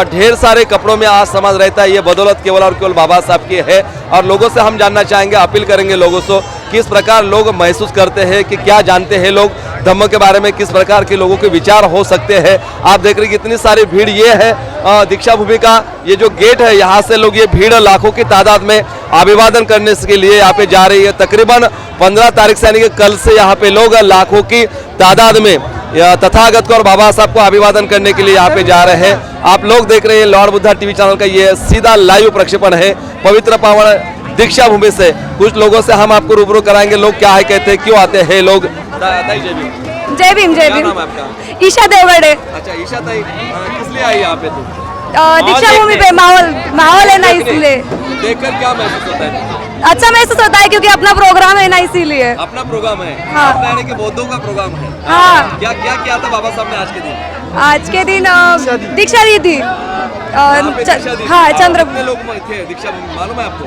A: ढेर सारे कपड़ों में आज समाज रहता है, ये बदौलत केवल और केवल बाबा साहब की है। और लोगों से हम जानना चाहेंगे, अपील करेंगे लोगों से, किस प्रकार लोग महसूस करते हैं, कि क्या जानते हैं लोग धम्म के बारे में, किस प्रकार के लोगों के विचार हो सकते हैं। आप देख रहे हैं कितनी सारी भीड़ ये है दीक्षा भूमि का ये जो गेट है, यहाँ से लोग ये भीड़ लाखों की तादाद में अभिवादन करने के लिए यहाँ पे जा रही है। तकरीबन 15 तारीख से यानी कि कल से यहाँ पे लोग लाखों की तादाद में तथागत को और बाबा साहब को अभिवादन करने के लिए यहाँ पे जा रहे हैं। आप लोग देख रहे हैं लॉर्ड बुद्धा टीवी चैनल का ये सीधा लाइव प्रक्षेपण है पवित्र पावन दीक्षा भूमि से। कुछ लोगों से हम आपको रूबरू कराएंगे, लोग क्या है कहते हैं, क्यों आते हैं लोग। जय भीम।
E: जय भीम। जय
A: क्या
E: भीम।
A: नाम है आपका?
E: ईशा देवगढ़े।
A: अच्छा ईशा ताई, किस लिए आई यहाँ पे तू?
E: दीक्षा भूमि पे माहौल है ना, इसलिए
A: देखकर क्या महसूस होता है?
E: अच्छा महसूस होता है क्योंकि अपना प्रोग्राम है ना, इसीलिए।
A: अपना प्रोग्राम है,
E: हाँ।
A: अपना यानी कि बौद्धों का प्रोग्राम है।
E: हाँ।
A: क्या क्या किया था बाबा साहब ने आज के दिन?
E: आज के दिन दीक्षा दी थी।
A: यहाँ पे दीक्षा दी।
E: हाँ,
A: कितने लोग थे दीक्षा में, मालूम है आपको?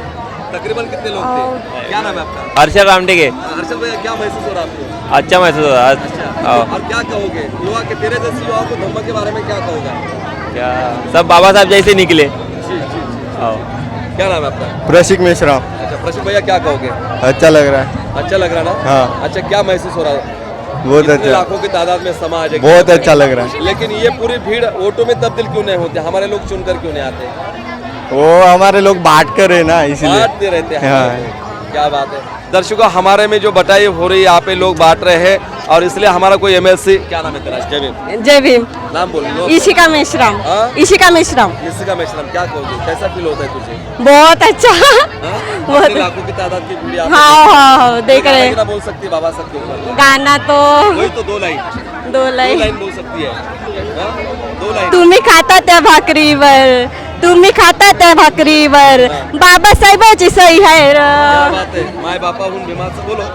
A: तकरीबन कितने लोग थे? क्या नाम है आपका?
I: हर्षद रामटेके।
A: हर्षद भैया, क्या महसूस हो रहा है आपको?
I: अच्छा महसूस हो रहा है।
A: अच्छा। और क्या कहोगे युवा के, तेरे जैसे युवाओं को धम्म के बारे में क्या कहोगे?
I: क्या सब बाबा साहब जैसे निकले।
A: जी जी जी। क्या नाम है आपका?
C: प्रशिक मिश्रा।
A: अच्छा प्रशिक भैया, क्या कहोगे?
C: अच्छा लग रहा है।
A: अच्छा लग रहा है ना?
C: हाँ।
A: अच्छा, क्या महसूस हो रहा है?
C: बहुत
A: इतने
C: अच्छा,
A: लाखों की तादाद में समाज है,
C: बहुत अच्छा लग रहा है।
A: लेकिन ये पूरी भीड़ ऑटो में तब्दील क्यों नहीं होती? हमारे लोग चुनकर क्यों नहीं आते?
C: वो हमारे लोग बांट कर है ना, इसीलिए
A: बांटते रहते हैं।
C: हाँ।
A: क्या बात है। दर्शकों, हमारे में जो बटाई हो रही है यहाँ पे लोग बांट रहे हैं और इसलिए हमारा कोई एमएलसी, क्या नाम है तेरा? जय भीम।
F: जय भीम।
A: नाम बोल लो।
F: ईशिका मेश्राम।
A: हाँ?
F: ईशिका मेश्राम।
A: इसका मैशरम, क्या कहोगे, कैसा फील होता है तुझे?
F: बहुत अच्छा।
A: हाँ?
F: बहुत।
A: इतने लाखों की तादाद की भीड़ यहाँ पे।
F: हाँ, देख
A: कोई
F: रहे
A: गाना गिना बोल सकती है बाबा साहब के ऊपर?
F: गाना तो
A: वही तो दो लाइन
F: दो लाइन
A: बोल सकती है। हाँ? दो लाइन।
F: तुम्ही खाता त्या भाकरीवर, तुम्ही खाता त्या भाकरीवर, बाबासाहेबाची सही आहे
A: क्या
F: र.
A: बात है, माय बापा हूँ बीमार से बोलो।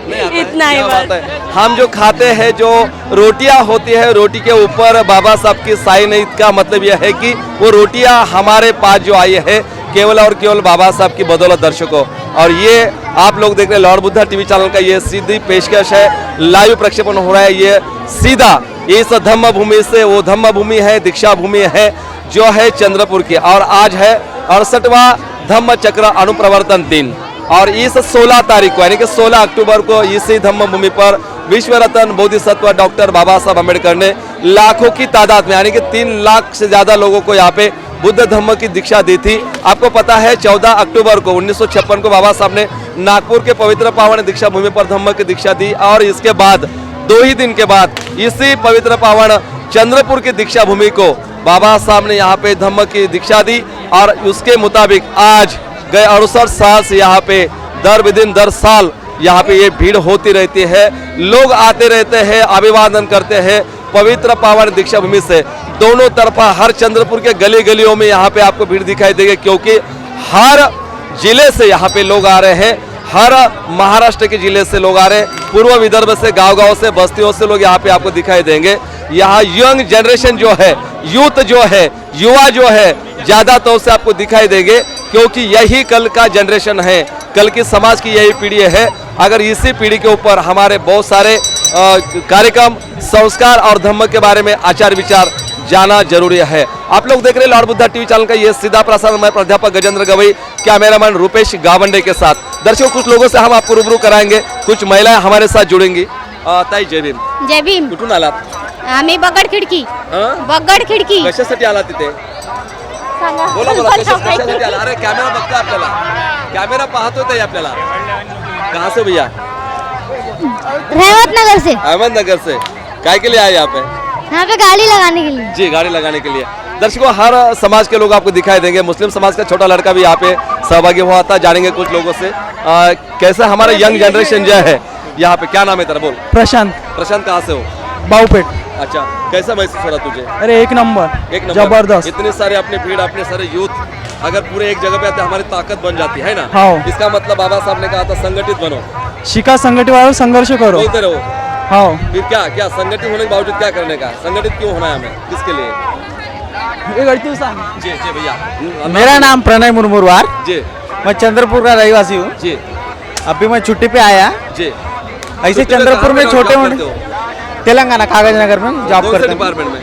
A: नहीं आता है?
F: इतना ही
A: क्या
F: बस।
A: बात है। हम जो खाते हैं, जो रोटियां होती है, रोटी के ऊपर बाबा साहब की साई नहीं, का मतलब यह है कि वो रोटियां हमारे पास जो आई है केवल और केवल बाबा साहब की बदौलत दर्शकों। और ये आप लोग देख रहे हैं लॉर्ड बुद्धा टीवी चैनल का ये सीधी पेशकश है, लाइव प्रक्षेपण हो रहा है ये सीधा इस धम्म भूमि से। वो धम्म भूमि है, दीक्षा भूमि है जो है चंद्रपुर की, और आज है 68वां धम्म चक्र अनुप्रवर्तन दिन। और इस 16 तारीख को यानी कि 16 अक्टूबर को इसी धम्म भूमि पर विश्व रत्न बोधिसत्व डॉक्टर बाबा साहब अम्बेडकर ने लाखों की तादाद में यानी कि 3 लाख से ज्यादा लोगों को यहाँ पे बुद्ध धम्म की दीक्षा दी थी। आपको पता है 14 अक्टूबर को 1956 को बाबा साहब ने नागपुर के पवित्र पावन दीक्षा भूमि पर धम्म की दीक्षा दी, और इसके बाद 2 ही दिन के बाद इसी पवित्र पावन चंद्रपुर की दीक्षा भूमि को बाबा साहब ने यहाँ पे धम्म की दीक्षा दी। और उसके मुताबिक आज गए 68 साल से यहाँ पे दर साल यहाँ पे ये भीड़ होती रहती है, लोग आते रहते हैं, अभिवादन करते हैं पवित्र पावन दीक्षा भूमि से। दोनों तरफा हर चंद्रपुर के गली गलियों में यहाँ पे आपको भीड़ दिखाई देगी, क्योंकि हर जिले से यहाँ पे लोग आ रहे हैं, हर महाराष्ट्र के जिले से लोग आ रहे हैं, पूर्व विदर्भ से, गांव-गांव से, बस्तियों से लोग यहाँ पे आपको दिखाई देंगे। यहाँ यंग जनरेशन जो है, यूथ जो है, युवा जो है, ज्यादा तौर से आपको दिखाई देंगे, क्योंकि यही कल का जनरेशन है, कल की समाज की यही पीढ़ी है। अगर इसी पीढ़ी के ऊपर हमारे बहुत सारे कार्यक्रम, संस्कार और धम्म के बारे में आचार विचार जाना जरूरी है। आप लोग देख रहे हैं लॉर्ड बुद्धा टीवी चैनल का ये सीधा प्रसारण, मैं प्राध्यापक गजेंद्र गवई, कैमरामैन रुपेश गावंडे के साथ। दर्शकों, कुछ लोगों से हम आपको रूबरू कराएंगे, कुछ महिलाएं हमारे साथ जुड़ेंगी। ताई जय भीम.
G: जय भीम.
A: कुठून आलात?
G: आम्ही बगड खिडकी. बगड खिडकी.
A: कशासाठी आला तिथे? बोला बोला, कशासाठी आला? अरे कॅमेरा बघतोय आपल्याला, कॅमेरा पाहतोय ताई आपल्याला. कहाँ से भैया?
G: रहमत नगर से।
A: अहमदनगर से काय के लिए आए यहाँ पे?
G: यहाँ पे गाड़ी लगाने के लिए।
A: जी, गाड़ी लगाने के लिए। दर्शकों, हर समाज के लोग आपको दिखाई देंगे। मुस्लिम समाज का छोटा लड़का भी यहाँ पे सहभागी हुआ था। जानेंगे कुछ लोगों से कैसा हमारा यंग जनरेशन जो है यहाँ पे। क्या नाम है तेरा? बोल।
D: प्रशांत।
A: प्रशांत, कहाँ से हो?
D: बाऊपेट।
A: अच्छा, कैसा महसूस हो रहा तुझे?
D: अरे एक नंबर जबरदस्त।
A: इतने सारे अपने भीड़, अपने सारे यूथ अगर पूरे एक जगह पे आते हमारी ताकत बन जाती है ना।
D: हाँ।
A: इसका मतलब बाबा साहब ने कहा था संगठित बनो,
D: शिका संगठित वालों संघर्ष करो।
A: बोलते रहो।
D: हाँ।
A: फिर क्या क्या संगठित होने के बावजूद क्या करने का? संगठित क्यों होना है हमें? किसके लिए? जी जी भैया।
C: मेरा नाम प्रणय मुर्मुरवार,
A: जी
C: मैं चंद्रपुर का रहवासी हूँ।
A: जी
C: अभी मैं छुट्टी पे आया।
A: जी।
C: ऐसे
A: छुट्टी
C: चंद्रपुर में
A: कहाँ पे
C: छोटे
A: जॉब
C: मोटे
A: करते हो?
C: तेलंगाना कागज नगर में जॉब
A: कौन से
C: करता हूँ,
A: डिपार्टमेंट में?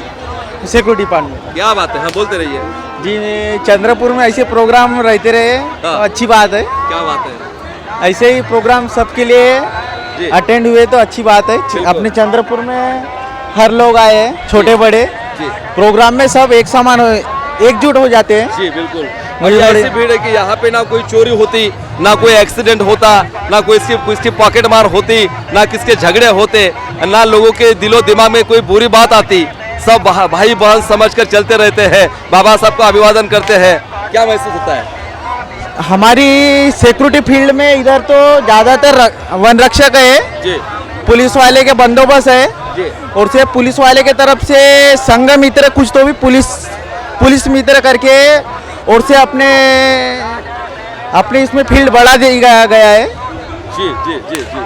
C: Security department.
A: क्या बात है, हाँ बोलते रहिए।
C: जी, चंद्रपुर में ऐसे प्रोग्राम रहते रहे तो
A: हाँ।
C: अच्छी बात है।
A: क्या बात है?
C: ऐसे ही प्रोग्राम सबके लिए
A: जी
C: अटेंड हुए तो अच्छी बात है। अपने चंद्रपुर में हर लोग आए हैं, छोटे बड़े।
A: जी
C: प्रोग्राम में सब एक समान एकजुट हो जाते हैं।
A: जी बिल्कुल।
C: मुझे
A: और
C: बड़ी-
A: ऐसी भीड़ है कि यहाँ पे ना कोई चोरी होती, ना कोई एक्सीडेंट होता, ना कोई किसकी पॉकेट मार होती, ना किसके झगड़े होते, ना लोगों के दिलो दिमाग में कोई बुरी बात आती। सब भाई बहन समझकर चलते रहते हैं, बाबा साहब को अभिवादन करते हैं। क्या महसूस होता है?
C: हमारी सिक्योरिटी फील्ड में इधर तो ज्यादातर वन रक्षक है,
A: जी
C: पुलिस वाले के बंदोबस्त है,
A: जी
C: और से पुलिस वाले के तरफ से संघ मित्र कुछ तो भी पुलिस मित्र करके और से अपने इसमें फील्ड बढ़ा दिया गया है।
A: जी जी जी जी।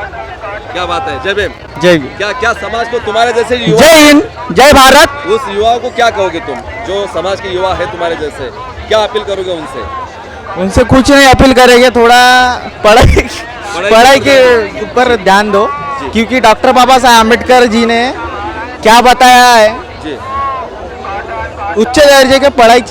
A: क्या बात है। जय भीम।
C: जय
A: क्या क्या समाज को तुम्हारे जैसे युवा,
C: जय हिंद, जय भारत।
A: उस युवाओं को क्या कहोगे तुम जो समाज के युवा है तुम्हारे जैसे? क्या अपील करोगे उनसे?
C: उनसे कुछ नहीं अपील करेंगे, थोड़ा पढ़ाई के ऊपर ध्यान दो, क्योंकि डॉक्टर बाबा साहब आम्बेडकर जी ने क्या बताया है।
A: जी
C: उच्च दर्जे के पढ़ाई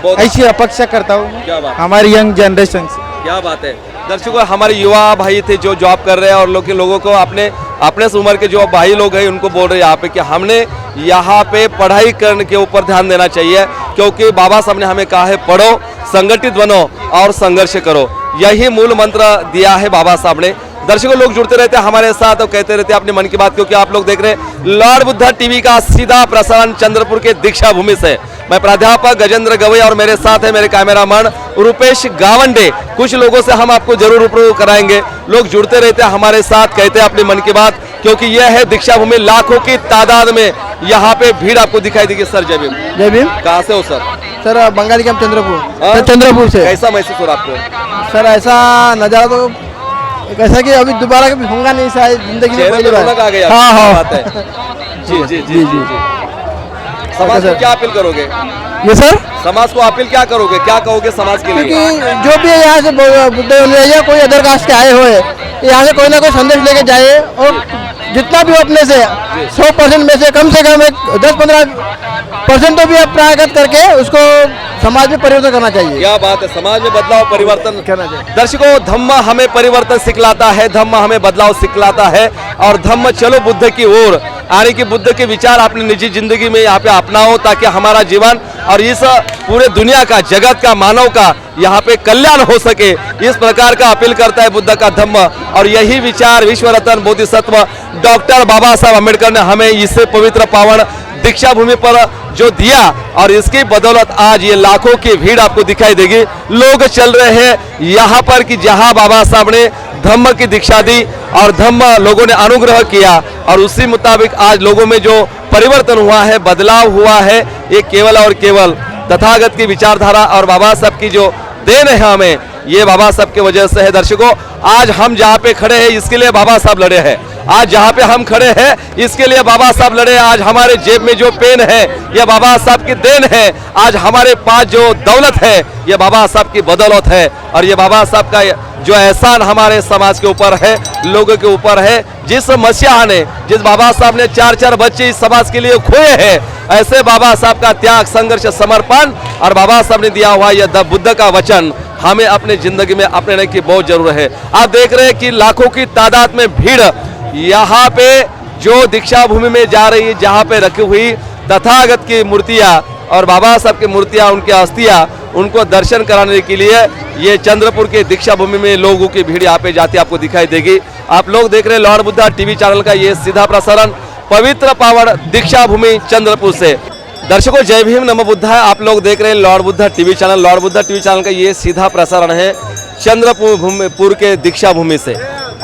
A: बहुत-
C: ऐसी अपेक्षा करता हूँ
A: क्या बात।
C: हमारी यंग जनरेशन से।
A: क्या बात है। दर्शकों, हमारे युवा भाई थे जो जॉब कर रहे हैं और लोगों को अपने से उम्र के जो भाई लोग हैं उनको बोल रहे हैं यहाँ पे कि हमने यहाँ पे पढ़ाई करने के ऊपर ध्यान देना चाहिए, क्योंकि बाबा साहब ने हमें कहा है पढ़ो, संगठित बनो और संघर्ष करो। यही मूल मंत्र दिया है बाबा साहब ने। दर्शकों, लोग जुड़ते रहते हैं हमारे साथ और कहते रहते हैं अपने मन की बात, क्योंकि आप लोग देख रहे हैं लॉर्ड बुद्धा टीवी का सीधा प्रसारण चंद्रपुर के दीक्षा भूमि से। मैं प्राध्यापक गजेंद्र गवई और मेरे साथ है मेरे कैमरामैन रुपेश गावंडे। कुछ लोगों से हम आपको जरूर रूबरू कराएंगे। लोग जुड़ते रहते हैं हमारे साथ, कहते हैं अपने मन की बात, क्योंकि यह है दीक्षा भूमि। लाखों की तादाद में यहाँ पे भीड़ आपको दिखाई देगी। सर जय भीम।
C: जय भीम।
A: कहाँ से हो sir?
C: Sir Bengali camp Chandrapur.
A: हाँ?
C: चंद्रपुर से।
A: कैसा महसूस हो रहा आपको?
C: सर ऐसा नज़ारा तो ऐसा कि अभी दोबारा कभी होगा नहीं शायद जिंदगी में
A: चेहरे
C: पहली
A: पे
C: बार।
A: रौनक आ गई।
C: हाँ
A: क्या
C: हाँ
A: बात है। जी जी जी जी जी। समाज को क्या अपील करोगे?
C: ये सर,
A: समाज को अपील क्या करोगे? क्या कहोगे समाज के लिए?
C: क्योंकि जो भी यहाँ से बुद्ध या कोई अदर कास्ट के आए हुए यहाँ से कोई ना कोई संदेश लेके जाए, और जितना भी अपने से 100% में से कम एक 10-15% तो भी आप प्रागत करके उसको समाज में परिवर्तन करना चाहिए।
A: क्या बात है। समाज में बदलाव परिवर्तन
C: करना चाहिए।
A: दर्शकों, धम्म हमें परिवर्तन सिखलाता है, धम्म हमें बदलाव सिखलाता है, और धम्म चलो बुद्ध की ओर, यानी कि बुद्ध के विचार अपनी निजी जिंदगी में यहाँ पे अपनाओ, ताकि हमारा जीवन और इस पूरे दुनिया का, जगत का, मानव का यहाँ पे कल्याण हो सके। इस प्रकार का अपील करता है बुद्ध का धम्म, और यही विचार विश्व रत्न बोधिसत्व डॉक्टर बाबा साहब अम्बेडकर ने हमें इससे पवित्र पावन दीक्षा भूमि पर जो दिया, और इसकी बदौलत आज ये लाखों की भीड़ आपको दिखाई देगी। लोग चल रहे हैं यहाँ पर कि जहाँ बाबा साहब ने धम्म की दीक्षा दी और धम्म लोगों ने अनुग्रह किया, और उसी मुताबिक आज लोगों में जो परिवर्तन हुआ है, बदलाव हुआ है, ये केवल और केवल तथागत की विचारधारा और बाबा साहब की जो देन है हमें, ये बाबा साहब की वजह से है। दर्शकों, आज हम जहाँ पे खड़े हैं इसके लिए बाबा साहब लड़े हैं। आज जहाँ पे हम खड़े हैं इसके लिए बाबा साहब लड़े। आज हमारे जेब में जो पेन है ये बाबा साहब की देन है। आज हमारे पास जो दौलत है ये बाबा साहब की बदौलत है, और ये बाबा साहब का जो एहसान हमारे समाज के ऊपर है, लोगों के ऊपर है। जिस मसीहा ने, जिस बाबा साहब ने 4-4 बच्चे इस समाज के लिए खोए हैं, ऐसे बाबा साहब का त्याग, संघर्ष, समर्पण और बाबा साहब ने दिया हुआ यह बुद्ध का वचन हमें अपने जिंदगी में अपनाने की बहुत जरूरत है। आप देख रहे हैं कि लाखों की तादाद में भीड़ यहाँ पे जो दीक्षा भूमि में जा रही है, जहाँ पे रखी हुई तथागत की मूर्तियाँ और बाबा साहब की मूर्तियाँ, उनकी अस्थियाँ उनको दर्शन कराने के लिए ये चंद्रपुर के दीक्षा भूमि में लोगों की भीड़ यहाँ पे जाती आपको दिखाई देगी। आप लोग देख रहे हैं लॉर्ड बुद्धा टीवी चैनल का ये सीधा प्रसारण पवित्र पावन दीक्षा भूमि चंद्रपुर से। दर्शकों जय भीम नमो बुद्धाय। आप लोग देख रहे हैं Lord Buddha TV channel. Lord Buddha TV channel का ये सीधा प्रसारण है चंद्रपुर के दीक्षा भूमि से,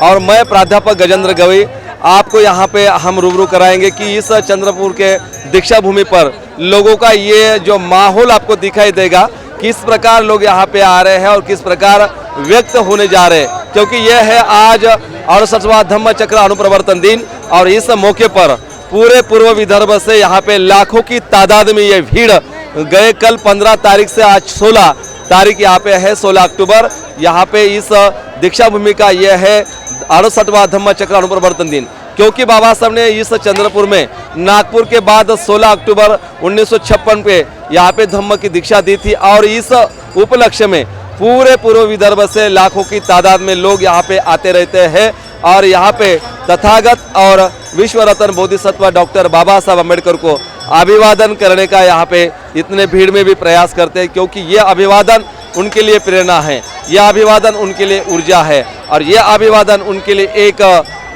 A: और मैं प्राध्यापक गजेंद्र गवई आपको यहाँ पे हम रूबरू कराएंगे कि इस चंद्रपुर के दीक्षा भूमि पर लोगों का ये जो माहौल आपको दिखाई देगा, किस प्रकार लोग यहाँ पे आ रहे हैं और किस प्रकार व्यक्त होने जा रहे हैं, क्योंकि यह है आज 68वां धम्म चक्र अनुप्रवर्तन दिन। और इस मौके पर पूरे पूर्व विदर्भ से यहाँ पे लाखों की तादाद में ये भीड़ गए कल 15 तारीख से आज 16 तारीख यहाँ पे है 16 अक्टूबर। यहाँ पे इस दीक्षा भूमि का यह है 68वां धम्म चक्र अनुप्रवर्तन दिन, क्योंकि बाबा साहब ने इस चंद्रपुर में नागपुर के बाद 16 अक्टूबर 1956 पे यहाँ पे धम्म की दीक्षा दी थी। और इस उपलक्ष्य में पूरे पूर्व विदर्भ से लाखों की तादाद में लोग यहाँ पे आते रहते हैं और यहाँ पे तथागत और विश्व रत्न बोधिसत्व डॉक्टर बाबा साहब अम्बेडकर को अभिवादन करने का यहाँ पे इतने भीड़ में भी प्रयास करते हैं, क्योंकि ये अभिवादन उनके लिए प्रेरणा है, यह अभिवादन उनके लिए ऊर्जा है और यह अभिवादन उनके लिए एक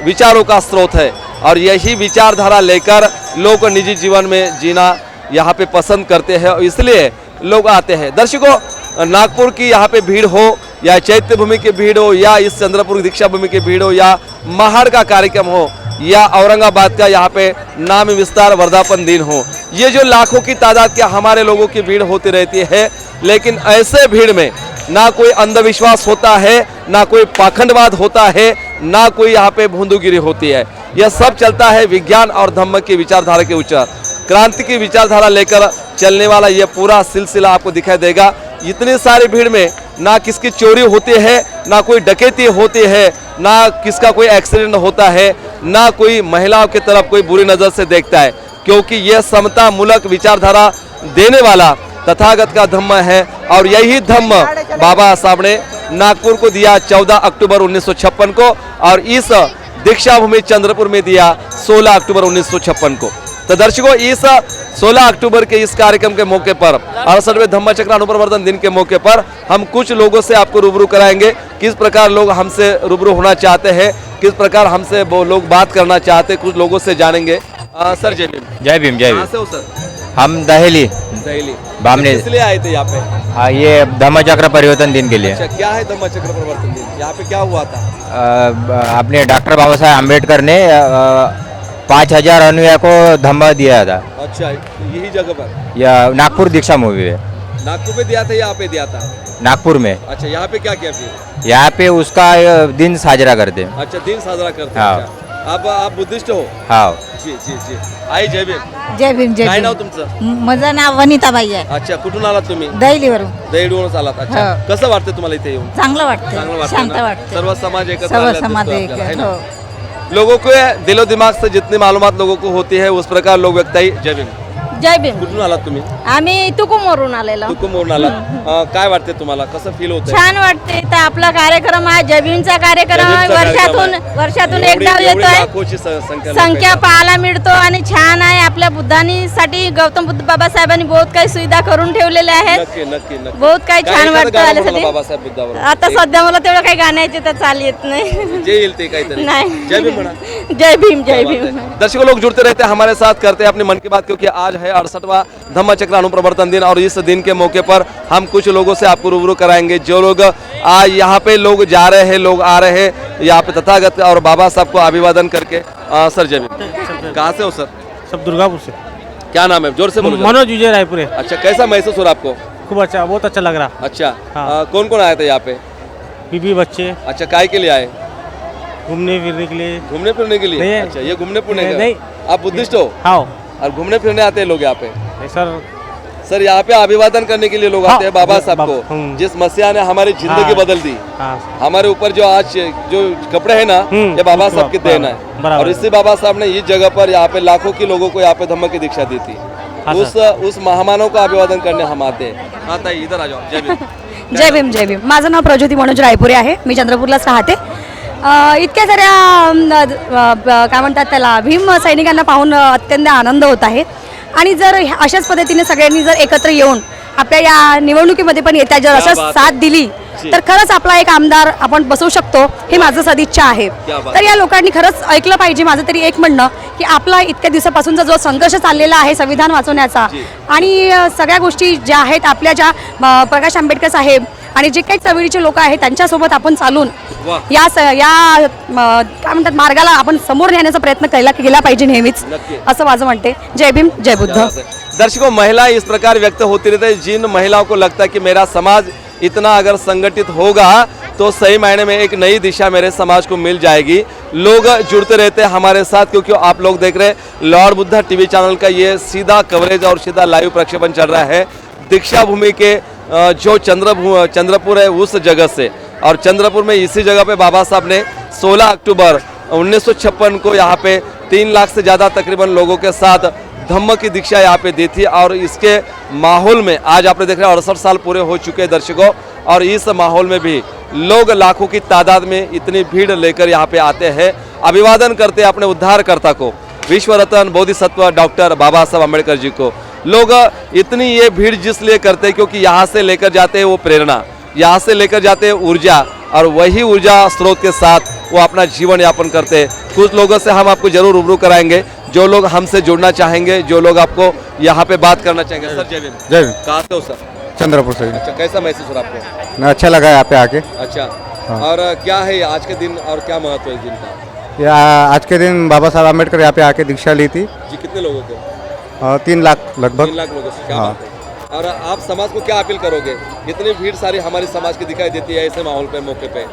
A: विचारों का स्रोत है। और यही विचारधारा लेकर लोग निजी जीवन में जीना यहाँ पे पसंद करते हैं और इसलिए लोग आते हैं। दर्शकों नागपुर की यहाँ पे भीड़ हो या चैत्य भूमि की भीड़ हो या इस चंद्रपुर दीक्षा भूमि की भीड़ हो या महाड़ का कार्यक्रम हो या औरंगाबाद का यहाँ पे नाम विस्तार वर्धापन दिन हो, ये जो लाखों की तादाद के हमारे लोगों की भीड़ होती रहती है, लेकिन ऐसे भीड़ में ना कोई अंधविश्वास होता है, ना कोई पाखंडवाद होता है, ना कोई यहाँ पे भोंदूगिरी होती है। यह सब चलता है विज्ञान और धम्म की विचारधारा के ऊपर, क्रांति की विचारधारा लेकर चलने वाला यह पूरा सिलसिला आपको दिखाई देगा। इतनी सारी भीड़ में ना किसकी चोरी होती है, ना कोई डकैती होती है, ना किसका कोई एक्सीडेंट होता है, ना कोई महिलाओं की तरफ कोई बुरी नज़र से देखता है, क्योंकि यह समता मूलक विचारधारा देने वाला तथागत का धम्म है। और यही धम्म बाबा साहब ने नागपुर को दिया 14 अक्टूबर 1956 को और इस दीक्षा भूमि चंद्रपुर में दिया 16 अक्टूबर 1956 को। तो दर्शकों इस 16 अक्टूबर के इस कार्यक्रम के मौके पर 68वें धम्म चक्र अनुप्रवर्तन दिन के मौके पर हम कुछ लोगों से आपको रूबरू कराएंगे, किस प्रकार लोग हमसे रूबरू होना चाहते हैं, किस प्रकार हमसे वो लोग बात करना चाहते हैं, कुछ लोगों से जानेंगे। सर जय भीम।
B: जय भीम जय
A: कहाँ से हो सर?
B: हम दहेली
A: दिल्ली।
B: बामने
A: इसलिए आए थे यहाँ पे?
B: ये धम्म चक्र परिवर्तन दिन के लिए।
A: अच्छा, क्या है धम्म चक्र परिवर्तन दिन? यहाँ पे क्या हुआ था?
B: अपने डॉक्टर बाबा साहेब अम्बेडकर ने 5000 अनुयायियों को धम्म दिया था।
A: अच्छा, यही जगह पर
B: या नागपुर दीक्षा मूवी में।
A: नागपुर में दिया था, यहाँ पे दिया था?
B: नागपुर में।
A: अच्छा, यहाँ पे क्या किया फिर?
B: यहाँ पे उसका दिन साजरा करते हैं।
A: अच्छा, दिन साजरा करते हैं।
B: हाँ।
A: अच्छा। आप बुद्धिस्ट हो?
B: हाँ
A: जी जी जी। आई जय भीम.
F: जय भीम जय
A: काय
F: भीम.
A: नाव तुमचं?
F: माझं नाव वनिताबाई आहे.
A: अच्छा, कुठून आलात तुम्ही?
F: दैलीवरून.
A: दैडवरून आलात. अच्छा,
F: हो.
A: कसं वाटतं तुम्हाला इथे येऊन?
F: चांगलं वाटतं.
A: चांगलं वाटतं
F: शांत
A: ना?
F: वाटतं.
A: सर्व समाज एकत्र
F: सर्व
A: आलेला
F: समाज
A: दिसतो
F: एक
A: आपल्याला, है ना?
F: हो.
A: लोगों को दिलो दिमाग से जितनी मालूमात लोगों को होती है उस प्रकार लोग व्यक्त आहे. जय भीम.
F: जय भीम.
A: कुठून आलात तुम्ही?
F: आम्ही तुकुमवरून आलेलो.
A: तुकुमवरून आलात. काय वाटते तुम्हाला? कसं फील होतंय?
F: छान वाटते. तर आपला कार्यक्रम आहे जय भीमचा कार्यक्रम आहे. वर्षातून एकदा येतोय.
A: लाखोची संख्या
F: संख्या पाहायला मिळतो आणि छान आहे. आपल्या बुद्धांसाठी गौतम बुद्ध बाबासाहेबांनी बहुत काही सुविधा करून ठेवलेल्या आहेत.
A: नक्की नक्की नक्की.
F: बहुत काही
A: काय
F: छान
A: एखादं
F: वाटतं
A: गाणं
F: आल्यासाठी.
A: म्हणा बाबासाहेब बुद्धावर.
F: आता सध्या मला तेवढं काही गाण्याचे तर चाल येत नाही.
A: जे येईल ते काहीतरी.
F: नाही.
A: जय भीम म्हणा.
F: जय भीम जय
A: क्या बात
F: भीम.
A: है। दर्शकों लोग जुड़ते रहते हैं हमारे साथ, करते हैं अपनी मन की बात, क्योंकि आज है 68वां धम्म चक्र अनुप्रवर्तन दिन और इस दिन के मौके पर हम कुछ लोगों से आपको रूबरू कराएंगे। जो लोग आज यहाँ पे लोग जा रहे हैं, लोग आ रहे हैं यहाँ पे तथागत और बाबा साहब को अभिवादन करके। सर जय भीम. कहाँ से हो सर?
B: सब दुर्गापुर से.
A: क्या नाम है? जोर से बोलो.
B: मनोज विजय रायपुरे.
A: अच्छा, कैसा महसूस हो रहा आपको?
B: खूब अच्छा, बहुत अच्छा लग रहा.
A: अच्छा,
B: हाँ.
A: कौन कौन आया था यहाँ पे?
B: बीबी बच्चे
A: अच्छा, काय के लिए आए?
B: घूमने फिरने के लिए.
A: घूमने फिरने के लिए?
B: नहीं।
A: अच्छा, ये घूमने फिरने का?
B: नहीं.
A: आप बुद्धिस्ट हो
B: हाँ
A: और घूमने फिरने आते हैं लोग यहाँ पे?
B: सर.
A: सर यहाँ पे अभिवादन करने के लिए लोग
B: हाँ,
A: आते हैं बाबा साहब को,
B: हम्म।
A: जिस मसीहा ने हमारी जिंदगी
B: हाँ।
A: बदल दी।
B: हाँ
A: हमारे ऊपर जो आज जो कपड़े हैं ना, ये बाबा साहब की देन है।
B: बराबर।
A: और इसी बाबा साहब ने इस जगह पर यहाँ पे लाखों की लोगों को यहाँ पे धम्म की दीक्षा दी थी।
B: हाँ,
A: उस महामानव का अभिवादन करने हम आते हैं. आता है, इधर आ जाओ. जय भीम.
J: जय भीम जय भीम. माझं नाव प्रज्योती मनोज रायपुरे आहे. मी चंद्रपूरलाच राहते. इतक्या साऱ्या काय म्हणतात त्याला भीम सैनिकांना पाहून अत्यंत आनंद होत आहे. आणि जर अशाच पद्धतीने सगळ्यांनी जर एकत्र येऊन आपल्या या निवडणुकीमध्ये पण येत्या जर अशा साथ दिली तर खरंच आपला एक आमदार आपण बसवू शकतो, हे माझं सदिच्छा आहे. तर या लोकांनी खरंच ऐकलं पाहिजे. माझं तरी एक म्हणणं की आपला इतक्या दिवसापासूनचा जो संघर्ष चाललेला आहे संविधान वाचवण्याचा आणि सगळ्या गोष्टी ज्या आहेत आपल्या ज्या प्रकाश आंबेडकर साहेब आणि जे काही चळवळीचे लोक आहेत त्यांच्यासोबत आपण चालून या काय म्हणतात मार्गाला आपण समोर नेण्याचा प्रयत्न केला पाहिजे नेहमीच, असं माझं म्हणते. जय भीम, जय बुद्ध.
A: दर्शकों, महिला इस प्रकार व्यक्त होती रहती है. जिन महिलाओं को लगता है कि मेरा समाज इतना अगर संगठित होगा तो सही मायने में एक नई दिशा मेरे समाज को मिल जाएगी. लोग जुड़ते रहते हैं हमारे साथ, क्योंकि आप लोग देख रहे हैं लॉर्ड बुद्धा टीवी चैनल का ये सीधा कवरेज और सीधा लाइव प्रक्षेपण चल रहा है दीक्षा भूमि के जो चंद्रपुर है उस जगह से. और चंद्रपुर में इसी जगह पे बाबा साहब ने 16 अक्टूबर 1956 को यहाँ पे 3 लाख से ज़्यादा तकरीबन लोगों के साथ धम्म की दीक्षा यहाँ पे दी थी. और इसके माहौल में आज आपने देख रहे हैं 68 साल पूरे हो चुके हैं दर्शकों, और इस माहौल में भी लोग लाखों की तादाद में इतनी भीड़ लेकर यहाँ पे आते हैं, अभिवादन करते हैं अपने उद्धारकर्ता को, विश्व रत्न बोधिसत्व डॉक्टर बाबा साहब अम्बेडकर जी को. लोग इतनी ये भीड़ जिसलिए करते हैं क्योंकि यहाँ से लेकर जाते हैं वो प्रेरणा, यहाँ से लेकर जाते हैं ऊर्जा, और वही ऊर्जा स्रोत के साथ वो अपना जीवन यापन करते हैं. कुछ लोगों से हम आपको जरूर रूबरू कराएंगे, जो लोग हमसे जुड़ना चाहेंगे, जो लोग आपको यहाँ पे बात करना चाहेंगे. सर जय भीम.
C: जय भीम.
A: कहाँ से हो सर?
C: चंद्रपुर से.
A: अच्छा, कैसा महसूस हो रहा आपको?
C: मैं अच्छा लगा यहाँ पे आके.
A: अच्छा.
C: हाँ.
A: और क्या है आज के दिन और क्या महत्व है इस दिन का?
C: आज के दिन बाबा साहब अम्बेडकर यहाँ पे आके दीक्षा ली थी.
A: जी, कितने लोगों को?
C: 3 लाख लगभग.
A: 3 लाख लोगों से. क्या
C: हाँ.
A: बात है. और आप समाज को क्या अपील करोगे? इतनी भीड़ सारी हमारी समाज की दिखाई देती है ऐसे माहौल पे, मौके पे.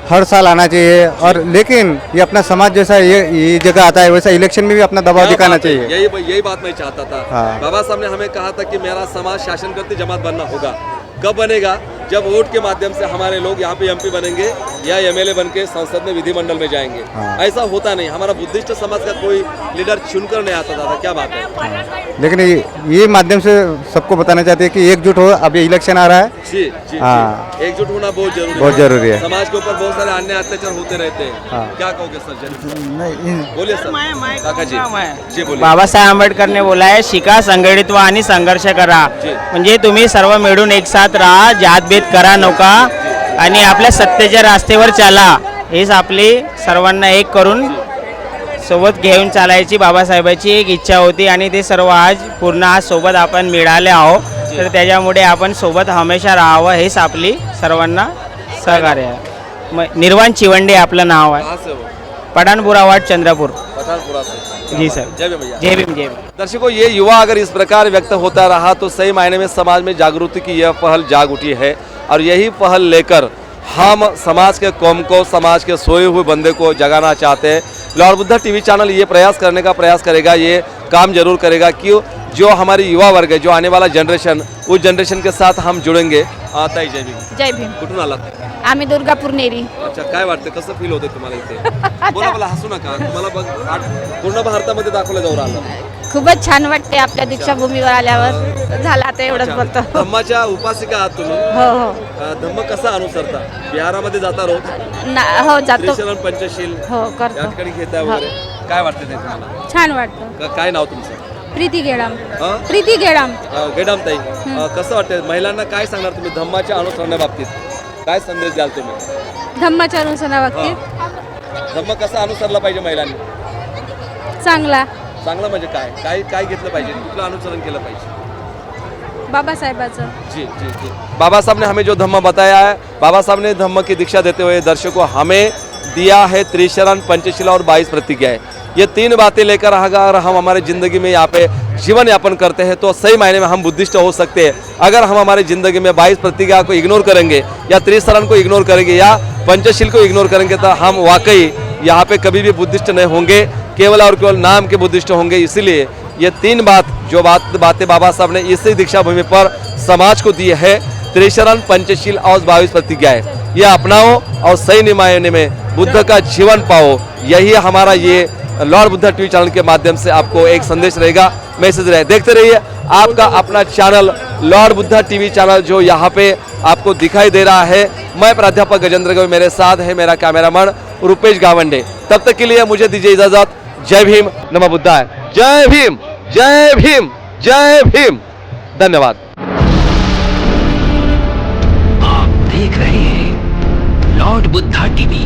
C: हर साल आना चाहिए, और लेकिन ये अपना समाज जैसा ये जगह आता है वैसा इलेक्शन में भी अपना दबाव दिखाना चाहिए.
A: यही बात मैं चाहता था.
C: हाँ.
A: बाबा साहब ने हमें कहा था कि मेरा समाज शासन करती जमात बनना होगा. कब बनेगा? जब वोट के माध्यम से हमारे लोग यहाँ पे एमपी बनेंगे या एमएलए बन के संसद में विधिमंडल में जाएंगे.
C: हाँ.
A: ऐसा होता नहीं. हमारा बुद्धिस्ट समाज का कोई लीडर चुनकर नहीं आता था. क्या बात है.
C: लेकिन ये माध्यम से सबको बताना चाहते हैं कि एकजुट हो. अभी इलेक्शन आ रहा है.
A: जी जी,
C: हाँ.
A: जी. एकजुट होना बहुत
C: जरूरी है.
A: समाज के ऊपर बहुत सारे अन्य अत्याचार होते रहते हैं.
C: हाँ.
A: क्या कहोगे सर? बोलिए सर. काका जी जी बोलिए.
K: बाबासाहेब आंबेडकरने बोला आहे, शिका, संघटित व्हा आणि संघर्ष करा. म्हणजे तुम्ही सर्व मिळून एक साथ राहा, जातभेद करा नका आणि आपल्या सत्तेच्या रस्त्यावर चाला. हेच आपली सर्वांना एक करून सोबत घेऊन चालायची बाबासाहेबांची एक इच्छा होती आणि ते सर्व आज पूर्ण आज सोबत आपण मिळाले आहोत. तर त्याच्यामुळे आपण सोबत हमेशा राहावं हेच आपली सर्वांना सहकार्य आहे. निर्वाण चिवंडे आपलं नाव आहे.
A: कहाँ से हो?
K: पठाणपुरा वार्ड चंद्रपुर.
A: पठानपुरा से.
K: जी सर.
A: जय भीम भैया.
K: जय भीम, जय भीम.
A: दर्शकों, ये युवा अगर इस प्रकार व्यक्त होता रहा तो सही मायने में समाज में जागृति की यह पहल जाग उठी है, और यही पहल लेकर हम समाज के कौम को, समाज के सोए हुए बंदे को जगाना चाहते हैं. लॉर्ड बुद्धा टीवी चैनल ये प्रयास करने का प्रयास करेगा, ये काम जरूर करेगा कि जो हमारी युवा वर्ग है, जो आने वाला जनरेशन, उस जनरेशन के साथ हम जुड़ेंगे. ताई जय भीम.
F: जय भीम.
A: कुठून आलात?
F: आम्ही दुर्गापूर नेरी.
A: अच्छा, काय वाटतं, कसं फील होतं तुम्हाला इथे? बोला बोला, हसू नका. तुम्हाला पूर्ण भारतामध्ये दाखवलं जाऊ राहिलं.
F: खूपच छान वाटते आपल्या दीक्षाभूमीवर आल्यावर. झालं आता एवढंच बोलतो.
A: धम्माच्या उपासिका आहात तुम्ही.
F: हो हो.
A: धम्म कसा अनुसरता? बिहारामध्ये जाता रोज?
F: हो जातो.
A: त्रिशरण पंचशील
F: हो
A: या
F: करतो.
A: ठिकाणी घेता वगैरे. काय वाटतं ते तुम्हाला?
E: छान वाटतं.
A: काय नाव तुमचं?
E: प्रीती गेडाम.
A: हं?
E: प्रीती गेडाम.
A: गेडाम ताई, कसं वाटतं महिलांना काय सांगणार तुम्ही धम्माच्या अनुसरणाबाबतीत? काय संदेश द्याल तुम्ही
E: धम्माच्या अनुसरणाबाबतीत?
A: धम्म कसा अनुसरला पाहिजे महिलांनी?
E: चांगला.
A: चांगलं म्हणजे काय काय काय घेतलं पाहिजे, कुठलं अनुसरण केलं पाहिजे?
E: बाबासाहेबाचं.
A: जी जी जी. बाबा साहब ने हमें जो धम्म बताया है, बाबा साहब ने धम्म की दीक्षा देते हुए दर्शकों हमें दिया है त्रिशरण, पंचशीला और 22 प्रतिज्ञाएं. ये 3 बातें लेकर अगर हम हमारे ज़िंदगी में यहाँ पे जीवन यापन करते हैं तो सही मायने में हम बुद्धिस्ट हो सकते हैं. अगर हम हमारी ज़िंदगी में 22 प्रतिज्ञा को इग्नोर करेंगे या त्रिशरण को इग्नोर करेंगे या पंचशील को इग्नोर करेंगे तो हम वाकई यहाँ पे कभी भी बुद्धिस्ट नहीं होंगे, केवल और केवल नाम के बुद्धिस्ट होंगे. इसीलिए ये 3 बातें बाबा साहब ने इसी दीक्षा भूमि पर समाज को दी है, त्रिशरण, पंचशील और 22 प्रतिज्ञाएं. ये अपनाओ और सही मायने में बुद्ध का जीवन पाओ. यही हमारा ये लॉर्ड बुद्धा टीवी चैनल के माध्यम से आपको एक संदेश रहेगा, मैसेज रहे. देखते रहिए आपका अपना channel Lord Buddha TV channel जो यहाँ पे आपको दिखाई दे रहा है. मैं प्राध्यापक गजेंद्र गवई, मेरे साथ है मेरा कैमरामैन रुपेश गावंडे. तब तक के लिए मुझे दीजिए इजाजत. जय भीम, नमः बुद्धाय. जय भीम, जय भीम, जय भीम. धन्यवाद.
L: देख रहे हैं लॉर्ड बुद्धा टीवी।